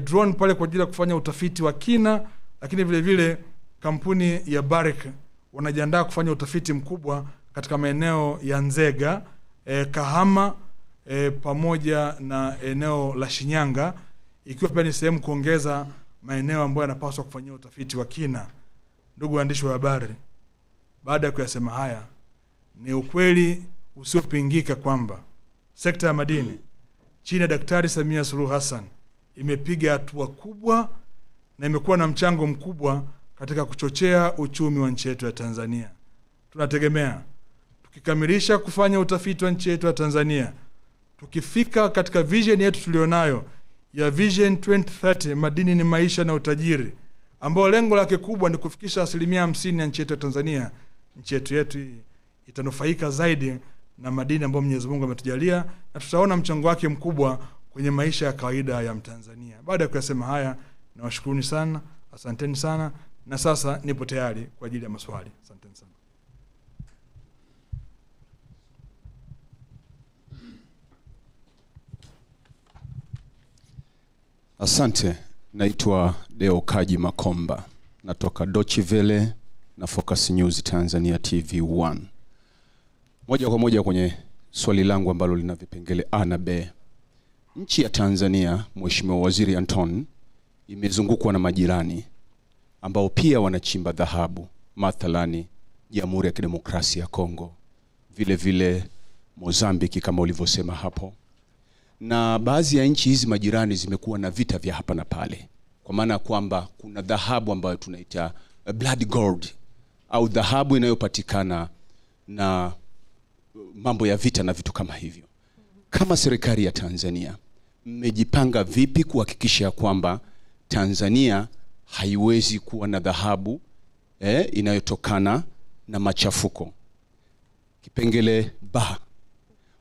drone pale kwa ajili ya kufanya utafiti wa kina. Lakini vile vile kampuni ya Barrick wanajiandaa kufanya utafiti mkubwa katika maeneo ya Nzega, Kahama, pamoja na eneo la Shinyanga, ikiwa pia ni sehemu kuongeza maeneo ambayo yanapaswa kufanyia utafiti wa kina. Ndugu waandishi wa habari, baada ya kuyasema haya, ni ukweli usiopingika kwamba sekta ya madini chini ya Daktari Samia Suluhu Hassan imepiga hatua kubwa na imekuwa na mchango mkubwa katika kuchochea uchumi wa nchi yetu ya Tanzania. Tunategemea tukikamilisha kufanya utafiti wa nchi yetu ya Tanzania, tukifika katika vision yetu tulionayo ya Vision 2030, madini ni maisha na utajiri, ambao lengo lake kubwa ni kufikisha 50% ya nchi yetu ya Tanzania, nchi yetu itanufaika zaidi na madini ambayo Mwenyezi Mungu ametujalia, na tutaona mchango wake mkubwa kwenye maisha ya kawaida ya Mtanzania. Baada ya kusema haya, nawashukuruni sana, asanteni sana, na sasa nipo tayari kwa ajili ya maswali. Asanteni sana. Asante. Naitwa Deo Kaji Makomba, natoka Deutsche Welle na Focus News Tanzania TV1. Moja kwa moja kwenye swali langu ambalo lina vipengele A na B. Nchi ya Tanzania, Mheshimiwa Waziri Anton, imezungukwa na majirani ambao pia wanachimba dhahabu, mathalani Jamhuri ya Kidemokrasia ya Kongo, vile vile Mozambiki kama ulivyosema hapo. Na baadhi ya nchi hizi majirani zimekuwa na vita vya hapa na pale, kwa maana kwamba kuna dhahabu ambayo tunaita blood gold au dhahabu inayopatikana na mambo ya vita na vitu kama hivyo. Kama serikali ya Tanzania, mmejipanga vipi kuhakikisha kwamba Tanzania haiwezi kuwa na dhahabu inayotokana na machafuko? Kipengele ba,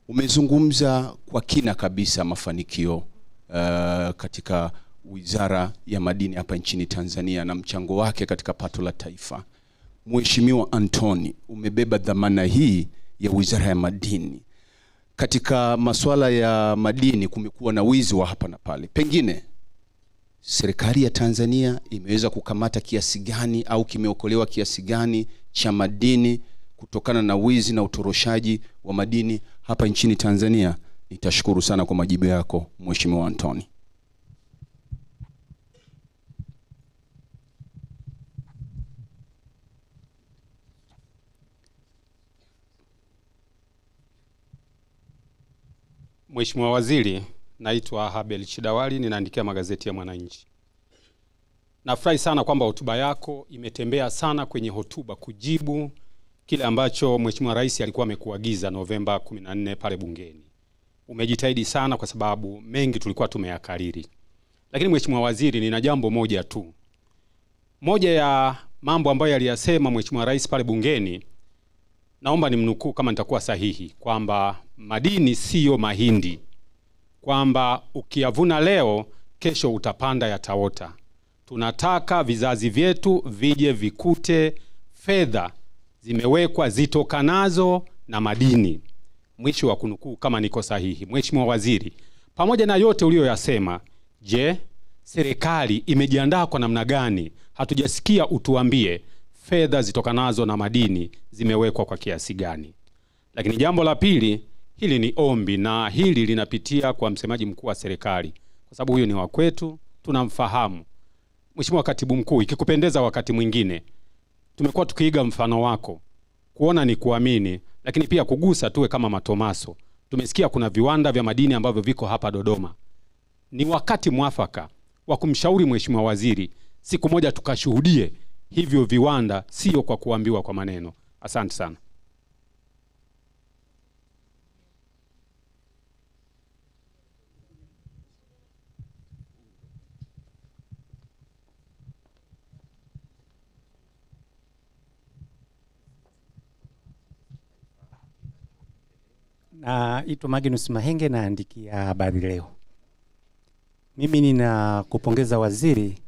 umezungumza kwa kina kabisa mafanikio katika Wizara ya Madini hapa nchini Tanzania na mchango wake katika pato la taifa. Mheshimiwa Antoni, umebeba dhamana hii ya Wizara ya Madini. Katika masuala ya madini kumekuwa na wizi wa hapa na pale. Pengine serikali ya Tanzania imeweza kukamata kiasi gani au kimeokolewa kiasi gani cha madini kutokana na wizi na utoroshaji wa madini hapa nchini Tanzania? Nitashukuru sana kwa majibu yako Mheshimiwa Antoni. Mheshimiwa Waziri, naitwa Habel Chidawali, ninaandikia magazeti ya Mwananchi. Nafurahi sana kwamba hotuba yako imetembea sana kwenye hotuba kujibu kile ambacho Mheshimiwa Rais alikuwa amekuagiza Novemba 14 pale bungeni. Umejitahidi sana kwa sababu mengi tulikuwa tumeyakariri. Lakini Mheshimiwa Waziri, nina jambo moja tu Moja ya mambo ambayo aliyasema Mheshimiwa Rais pale bungeni, naomba nimnukuu kama nitakuwa sahihi, kwamba madini siyo mahindi, kwamba ukiyavuna leo kesho utapanda yataota. Tunataka vizazi vyetu vije vikute fedha zimewekwa zitokanazo na madini. Mwisho wa kunukuu kama niko sahihi. Mheshimiwa Waziri, pamoja na yote uliyoyasema, je, serikali imejiandaa kwa namna gani? Hatujasikia utuambie fedha zitokanazo na madini zimewekwa kwa kiasi gani. Lakini jambo la pili, hili ni ombi na hili linapitia kwa msemaji mkuu wa serikali, kwa sababu huyu ni wa kwetu, tunamfahamu. Mheshimiwa Katibu Mkuu, ikikupendeza wakati mwingine tumekuwa tukiiga mfano wako, kuona ni kuamini, lakini pia kugusa tuwe kama Matomaso. Tumesikia kuna viwanda vya madini ambavyo viko hapa Dodoma. Ni wakati mwafaka wa kumshauri Mheshimiwa Waziri, siku moja tukashuhudie hivyo viwanda, sio kwa kuambiwa kwa maneno. Asante sana. Naitwa Magnus Mahenge, naandikia Habari Leo. Mimi ninakupongeza waziri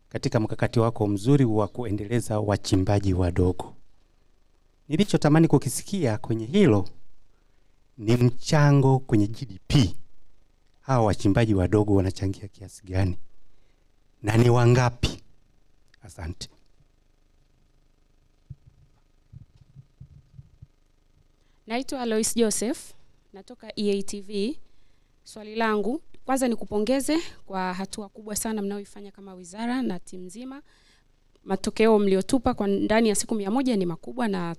katika mkakati wako mzuri wa kuendeleza wachimbaji wadogo. Nilichotamani kukisikia kwenye hilo ni mchango kwenye GDP. Hawa wachimbaji wadogo wanachangia kiasi gani na ni wangapi? Asante. Naitwa Alois Joseph, natoka EATV. Swali langu kwanza ni kupongeze kwa hatua kubwa sana mnaoifanya kama wizara na timu nzima. Matokeo mliotupa kwa ndani ya siku 100 ni makubwa na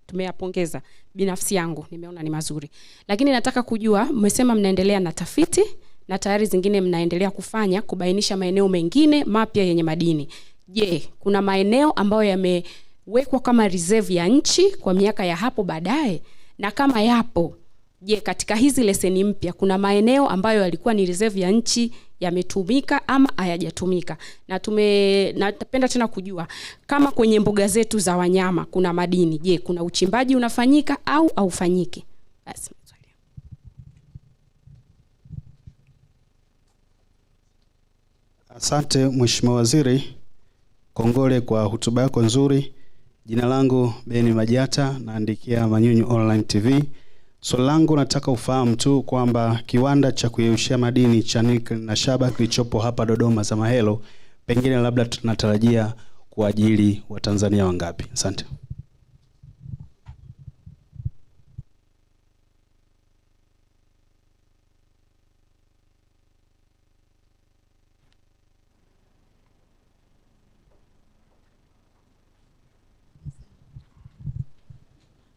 tumeyapongeza. Binafsi yangu nimeona ni mazuri. Lakini nataka kujua, mmesema mnaendelea na tafiti na tayari zingine mnaendelea kufanya kubainisha maeneo mengine mapya yenye madini. Je, kuna maeneo ambayo yamewekwa kama reserve ya nchi kwa miaka ya hapo baadaye? Na kama yapo, je, katika hizi leseni mpya kuna maeneo ambayo yalikuwa ni reserve ya nchi yametumika ama hayajatumika? Na napenda tena kujua kama kwenye mbuga zetu za wanyama kuna madini, je, kuna uchimbaji unafanyika au haufanyiki? Basi. Asante Mheshimiwa Waziri, kongole kwa hotuba yako nzuri. Jina langu Beni Majata, naandikia Manyunyu Online TV. Swali langu nataka ufahamu tu kwamba kiwanda cha kuyeyushia madini cha nickel na shaba kilichopo hapa Dodoma Zamahelo, pengine labda tunatarajia kuajiri Watanzania wangapi? Asante.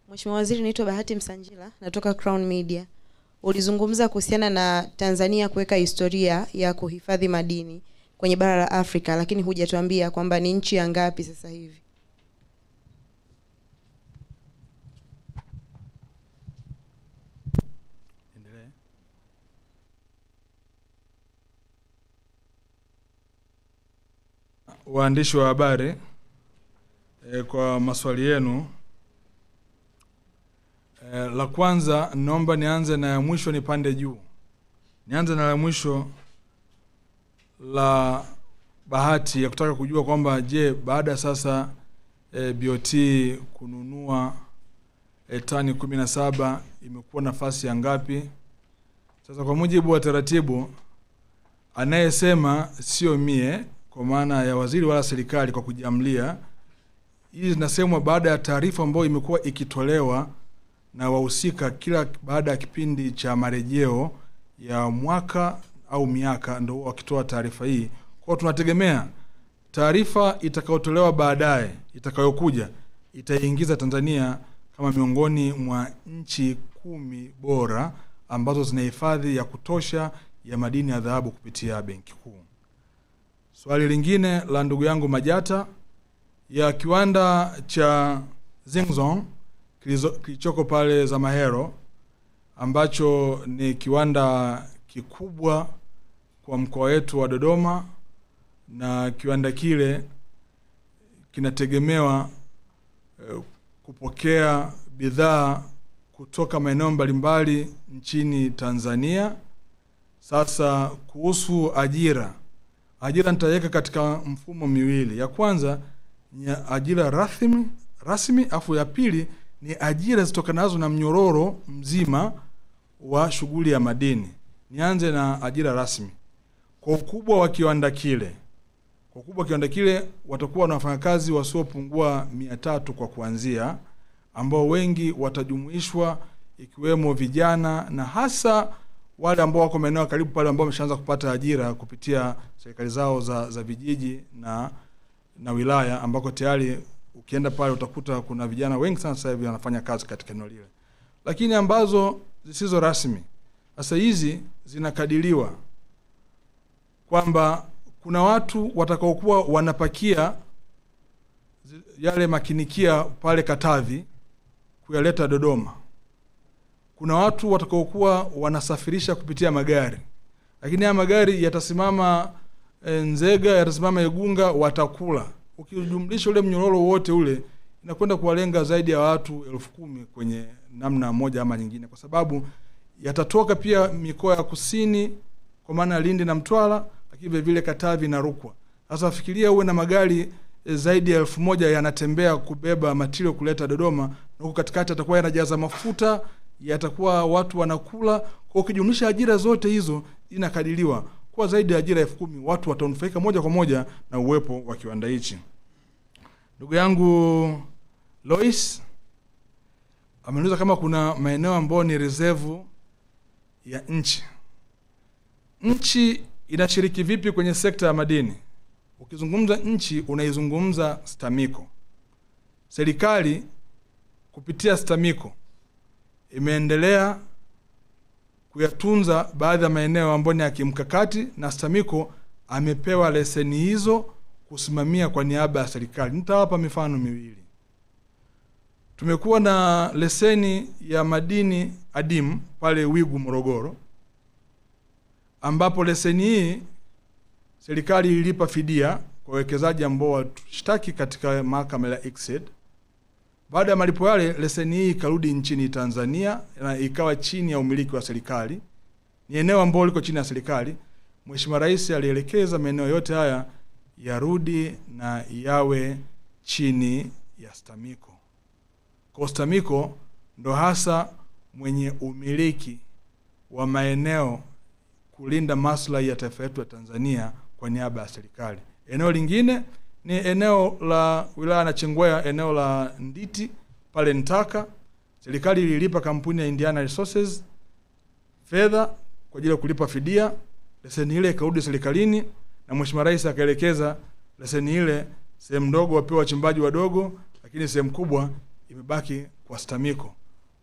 Mheshimiwa Waziri, naitwa Bahati Msanjila, natoka Crown Media. Ulizungumza kuhusiana na Tanzania kuweka historia ya kuhifadhi madini kwenye bara la Afrika, lakini hujatuambia kwamba ni nchi ya ngapi sasa hivi. Waandishi wa habari, kwa maswali yenu, la kwanza naomba nianze na ya mwisho nipande juu. Nianze na la mwisho la Bahati ya kutaka kujua kwamba je, baada sasa BOT kununua tani 17 imekuwa nafasi ya ngapi? Sasa kwa mujibu wa taratibu, anayesema sio mie kwa maana ya waziri wala serikali kwa kujiamlia. Hii zinasemwa baada ya taarifa ambayo imekuwa ikitolewa na wahusika kila baada ya kipindi cha marejeo ya mwaka au miaka, ndio wakitoa taarifa hii. Kwa tunategemea taarifa itakayotolewa baadaye itakayokuja itaingiza Tanzania kama miongoni mwa nchi 10 bora ambazo zina hifadhi ya kutosha ya madini ya dhahabu kupitia Benki Kuu. Swali lingine la ndugu yangu Majata ya kiwanda cha Zingzong kilichoko pale Zamahero, ambacho ni kiwanda kikubwa kwa mkoa wetu wa Dodoma na kiwanda kile kinategemewa kupokea bidhaa kutoka maeneo mbalimbali nchini Tanzania. Sasa kuhusu ajira nitaweka katika mfumo miwili. Ya kwanza ni ajira rasmi, afu ya pili ni ajira zitokanazo na mnyororo mzima wa shughuli ya madini. Nianze na ajira rasmi. Kwa ukubwa wa kiwanda kile, watakuwa na wafanyakazi wasiopungua 300 kwa kuanzia, ambao wengi watajumuishwa ikiwemo vijana na hasa wale ambao wako maeneo karibu pale, ambao wameshaanza kupata ajira kupitia serikali zao za vijiji na wilaya, ambako tayari ukienda pale utakuta kuna vijana wengi sana sasa hivi wanafanya kazi katika eneo lile. Lakini ambazo zisizo rasmi, sasa hizi zinakadiriwa kwamba kuna watu watakaokuwa wanapakia yale makinikia pale Katavi kuyaleta Dodoma. Kuna watu watakaokuwa wanasafirisha kupitia magari, lakini haya magari yatasimama Nzega, yatasimama Igunga, watakula. Ukijumlisha ule mnyororo wote ule, inakwenda kuwalenga zaidi ya watu 10,000 kwenye namna moja ama nyingine, kwa sababu yatatoka pia mikoa ya kusini kwa maana Lindi na Mtwara, lakini vile vile Katavi na Rukwa. Sasa fikiria uwe na magari zaidi ya 1,000 yanatembea kubeba material kuleta Dodoma, na huko katikati atakuwa yanajaza mafuta, yatakuwa watu wanakula. Kwa ukijumlisha ajira zote hizo, inakadiriwa kwa zaidi ya ajira 10,000 watu watanufaika moja kwa moja na uwepo wa kiwanda hichi. Ndugu yangu Lois ameniuliza kama kuna maeneo ambayo ni reserve ya nchi. Nchi inashiriki vipi kwenye sekta ya madini? Ukizungumza nchi unaizungumza STAMICO. Serikali kupitia STAMICO imeendelea kuyatunza baadhi ya maeneo ambayo ni ya kimkakati, na STAMICO amepewa leseni hizo kusimamia kwa niaba ya serikali. Nitawapa mifano miwili. Tumekuwa na leseni ya madini adimu pale Wigu Morogoro, ambapo leseni hii serikali ilipa fidia kwa wekezaji ambao washtaki katika mahakama ya ICSID. Baada ya malipo yale, leseni hii ikarudi nchini Tanzania na ikawa chini ya umiliki wa serikali. Ni eneo ambalo liko chini ya serikali. Mheshimiwa Rais alielekeza maeneo yote haya yarudi na yawe chini ya STAMICO. Kwa STAMICO ndo hasa mwenye umiliki wa maeneo kulinda maslahi ya taifa letu ya Tanzania kwa niaba ya serikali. Eneo lingine ni eneo la wilaya Nachingwea, eneo la Nditi pale Ntaka. Serikali ililipa kampuni ya Indiana Resources fedha kwa ajili ya kulipa fidia. Leseni ile ikarudi serikalini, na Mheshimiwa Rais akaelekeza leseni ile sehemu ndogo wapewe wachimbaji wadogo, lakini sehemu kubwa imebaki kwa STAMICO.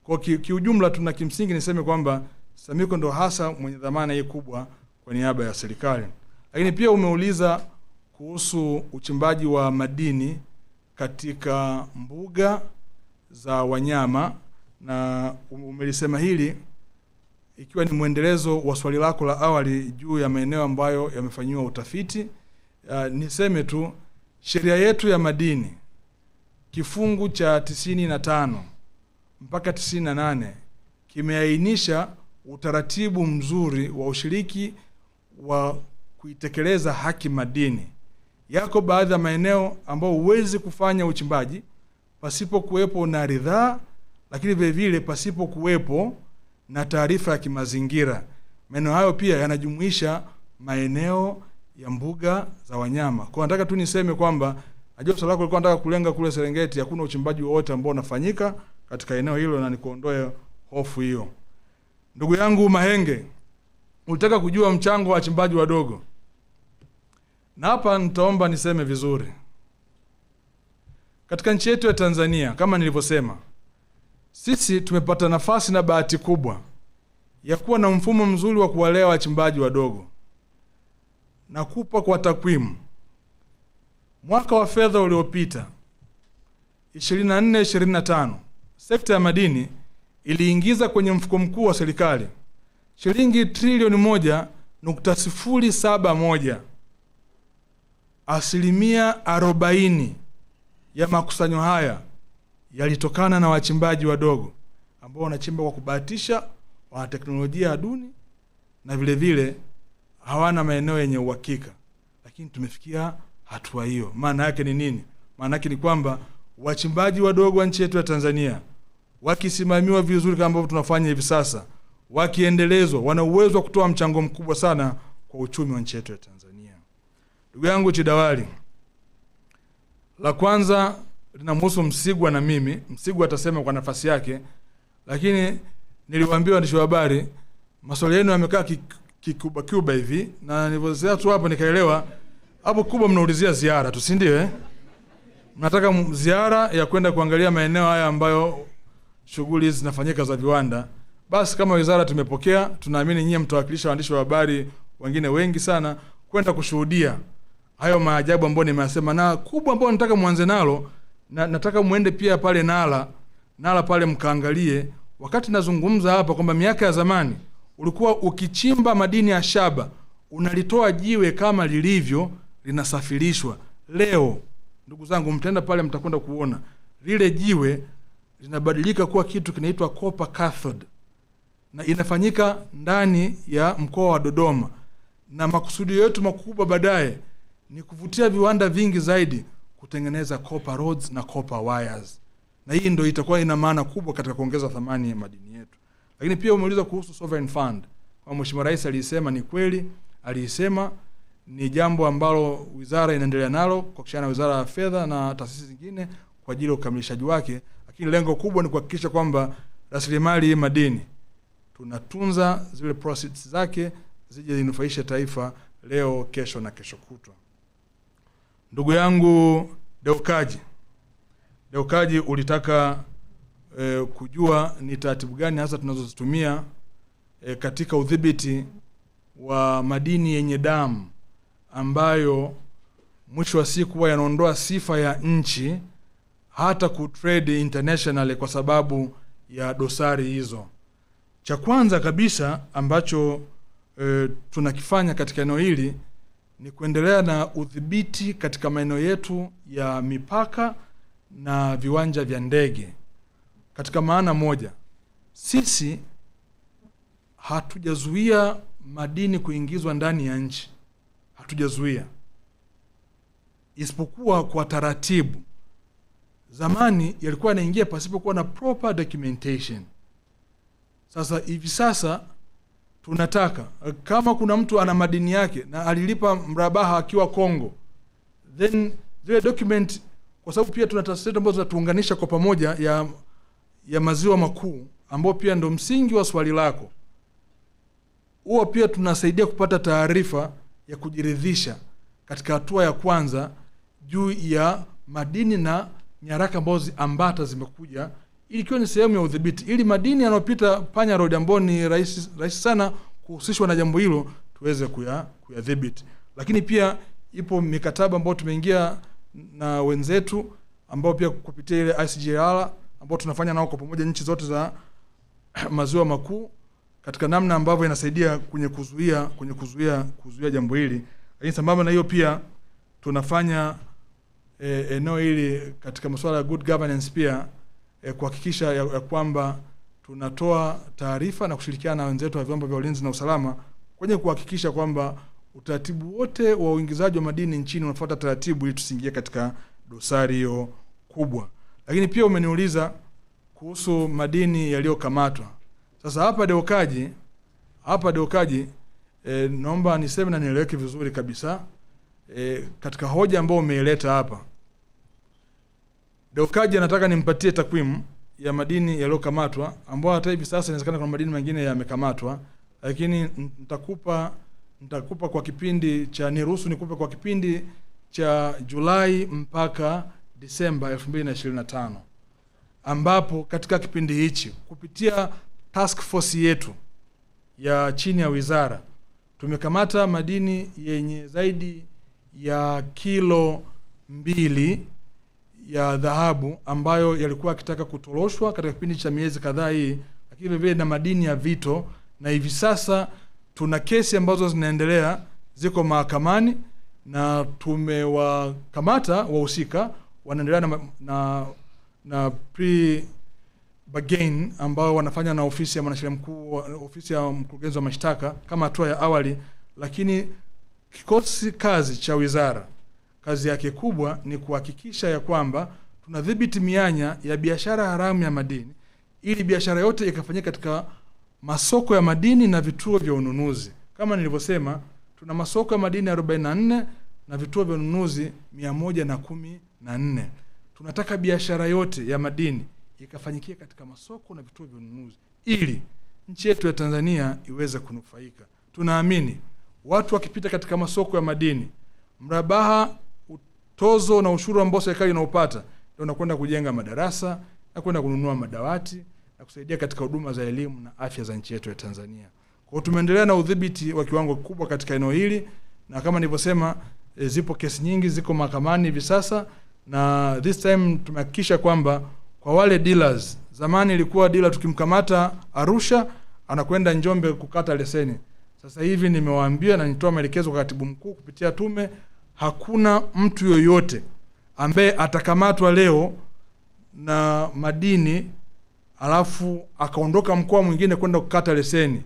Kwa kiujumla tuna kimsingi niseme kwamba STAMICO ndo hasa mwenye dhamana hii kubwa kwa niaba ya serikali. Lakini pia umeuliza kuhusu uchimbaji wa madini katika mbuga za wanyama, na umelisema hili ikiwa ni mwendelezo wa swali lako la awali juu ya maeneo ambayo yamefanywa utafiti. Niseme tu sheria yetu ya madini kifungu cha 95 mpaka 98 kimeainisha utaratibu mzuri wa ushiriki wa kuitekeleza haki madini. Yako baadhi ya maeneo ambao huwezi kufanya uchimbaji pasipo kuwepo na ridhaa, lakini vile vile pasipo kuwepo na taarifa ya kimazingira. Maeneo hayo pia yanajumuisha maeneo ya mbuga za wanyama. Kwa nataka tu niseme kwamba najua swali lako lilikuwa nataka kulenga kule Serengeti, hakuna uchimbaji wowote ambao unafanyika katika eneo hilo, na nikuondoe hofu hiyo. Ndugu yangu Mahenge, ulitaka kujua mchango wa wachimbaji wadogo. Na hapa nitaomba niseme vizuri. Katika nchi yetu ya Tanzania, kama nilivyosema, sisi tumepata nafasi na bahati kubwa ya kuwa na mfumo mzuri wa kuwalea wachimbaji wadogo. Na kupa kwa takwimu, mwaka wa fedha uliopita 24-25 sekta ya madini iliingiza kwenye mfuko mkuu wa serikali shilingi trilioni 1.071. 40% ya makusanyo haya yalitokana na wachimbaji wadogo ambao wanachimba kwa kubahatisha, wana teknolojia duni na vile vile hawana maeneo yenye uhakika. Lakini tumefikia hatua hiyo. Maana yake ni nini? Maana yake ni kwamba wachimbaji wadogo wa nchi yetu ya Tanzania wakisimamiwa vizuri kama ambavyo tunafanya hivi sasa, wakiendelezwa, wana uwezo wa kutoa mchango mkubwa sana kwa uchumi wa nchi yetu ya Tanzania. Ndugu yangu Chidawali, la kwanza linamhusu Msigwa na mimi. Msigwa atasema kwa nafasi yake, lakini niliwaambia waandishi wa habari maswali yenu yamekaa kikuba hivi, na nilivyosema tu hapa nikaelewa hapo kubwa mnaulizia ziara tu, si ndio? Mnataka ziara ya kwenda kuangalia maeneo haya ambayo shughuli zinafanyika za viwanda. Basi kama wizara tumepokea, tunaamini nyinyi mtawakilisha waandishi wa habari wengine wengi sana kwenda kushuhudia hayo maajabu ambayo nimesema. Na kubwa ambayo nataka muanze nalo, nataka muende pia pale Nala pale mkaangalie. Wakati nazungumza hapa kwamba miaka ya zamani ulikuwa ukichimba madini ya shaba unalitoa jiwe kama lilivyo linasafirishwa. Leo ndugu zangu, mtaenda pale mtakwenda kuona lile jiwe linabadilika kuwa kitu kinaitwa copper cathode, na inafanyika ndani ya mkoa wa Dodoma. Na makusudi yetu makubwa baadaye ni kuvutia viwanda vingi zaidi kutengeneza copper rods na copper wires, na hii ndio itakuwa ina maana kubwa katika kuongeza thamani ya madini yetu. Lakini pia umeuliza kuhusu sovereign fund. Kwa Mheshimiwa Rais alisema ni kweli, alisema ni jambo ambalo wizara inaendelea nalo kwa kushirikiana na Wizara ya Fedha na taasisi zingine kwa ajili ya ukamilishaji wake. Lakini lengo kubwa ni kuhakikisha kwamba rasilimali madini tunatunza zile proceeds zake zije zinufaishe taifa leo, kesho na kesho kutwa. Ndugu yangu Deukaji ulitaka kujua ni taratibu gani hasa tunazozitumia katika udhibiti wa madini yenye damu ambayo mwisho wa siku yanaondoa sifa ya nchi hata kutrade internationally kwa sababu ya dosari hizo. Cha kwanza kabisa ambacho tunakifanya katika eneo hili ni kuendelea na udhibiti katika maeneo yetu ya mipaka na viwanja vya ndege. Katika maana moja, sisi hatujazuia madini kuingizwa ndani ya nchi. Hatujazuia, isipokuwa kwa taratibu. Zamani yalikuwa yanaingia pasipokuwa na proper documentation. Sasa hivi sasa tunataka kama kuna mtu ana madini yake na alilipa mrabaha akiwa Kongo, then zile document, kwa sababu pia tuna taasisi ambazo zinatuunganisha kwa pamoja ya maziwa makuu ambao pia ndo msingi wa swali lako. Huwa pia tunasaidia kupata taarifa ya kujiridhisha katika hatua ya kwanza juu ya madini na nyaraka ambazo ambata zimekuja, ili kiwa ni sehemu ya udhibiti, ili madini yanayopita panya road ambao ni rahisi sana kuhusishwa na jambo hilo tuweze kuyadhibiti. Lakini pia ipo mikataba ambayo tumeingia na wenzetu ambao pia kupitia ile ICGR ambao tunafanya nao kwa pamoja nchi zote za maziwa makuu katika namna ambavyo inasaidia kwenye kuzuia jambo hili. Lakini sambamba na hiyo pia tunafanya eneo hili katika masuala ya good governance pia kuhakikisha ya kwamba tunatoa taarifa na kushirikiana na wenzetu wa vyombo vya ulinzi na usalama kwenye kuhakikisha kwamba utaratibu wote wa uingizaji wa madini nchini unafuata taratibu ili tusiingie katika dosari hiyo kubwa. Lakini pia umeniuliza kuhusu madini yaliyokamatwa. Sasa hapa Deukaji naomba niseme na nieleweke vizuri kabisa katika hoja ambayo umeileta hapa. Deukaji anataka nimpatie takwimu ya madini yaliyokamatwa ambao hata hivi sasa inawezekana kuna madini mengine yamekamatwa, lakini nitakupa kwa kipindi cha nikupe kwa kipindi cha Julai mpaka Disemba 2025, ambapo katika kipindi hichi kupitia task force yetu ya chini ya wizara tumekamata madini yenye zaidi ya kilo 2 ya dhahabu ambayo yalikuwa yakitaka kutoroshwa katika kipindi cha miezi kadhaa hii, lakini vile na madini ya vito, na hivi sasa tuna kesi ambazo zinaendelea ziko mahakamani na tumewakamata wahusika, wanaendelea na pre bargain ambao wanafanya na ofisi ya mwanasheria mkuu, ofisi ya mkurugenzi wa mashtaka kama hatua ya awali. Lakini kikosi kazi cha wizara, kazi yake kubwa ni kuhakikisha ya kwamba tunadhibiti mianya ya biashara haramu ya madini, ili biashara yote ikafanyika katika masoko ya madini na vituo vya ununuzi. Kama nilivyosema, tuna masoko ya madini 44 na vituo vya ununuzi 114. Tunataka biashara yote ya madini ikafanyikia katika masoko na vituo vya ununuzi ili nchi yetu ya Tanzania iweze kunufaika. Tunaamini watu wakipita katika masoko ya madini, mrabaha, utozo na ushuru ambao serikali inaupata ndio unakwenda kujenga madarasa na kwenda kununua madawati na kusaidia katika huduma za elimu na afya za nchi yetu ya Tanzania. Kwa hiyo tumeendelea na udhibiti wa kiwango kikubwa katika eneo hili, na kama nilivyosema, zipo kesi nyingi ziko mahakamani hivi sasa, na this time tumehakikisha kwamba kwa wale dealers, zamani ilikuwa dealer tukimkamata Arusha anakwenda Njombe kukata leseni. Sasa hivi nimewaambia na nitoa maelekezo kwa katibu mkuu kupitia tume, hakuna mtu yoyote ambaye atakamatwa leo na madini alafu akaondoka mkoa mwingine kwenda kukata leseni.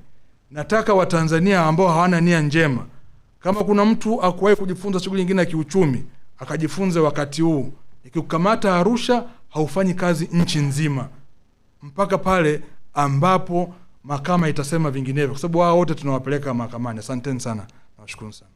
Nataka Watanzania ambao hawana nia njema, kama kuna mtu akuwahi kujifunza shughuli nyingine ya kiuchumi, akajifunze wakati huu. Ikikukamata Arusha, haufanyi kazi nchi nzima mpaka pale ambapo mahakama itasema vinginevyo, kwa sababu wao wote tunawapeleka mahakamani. Asanteni sana. Nawashukuru sana.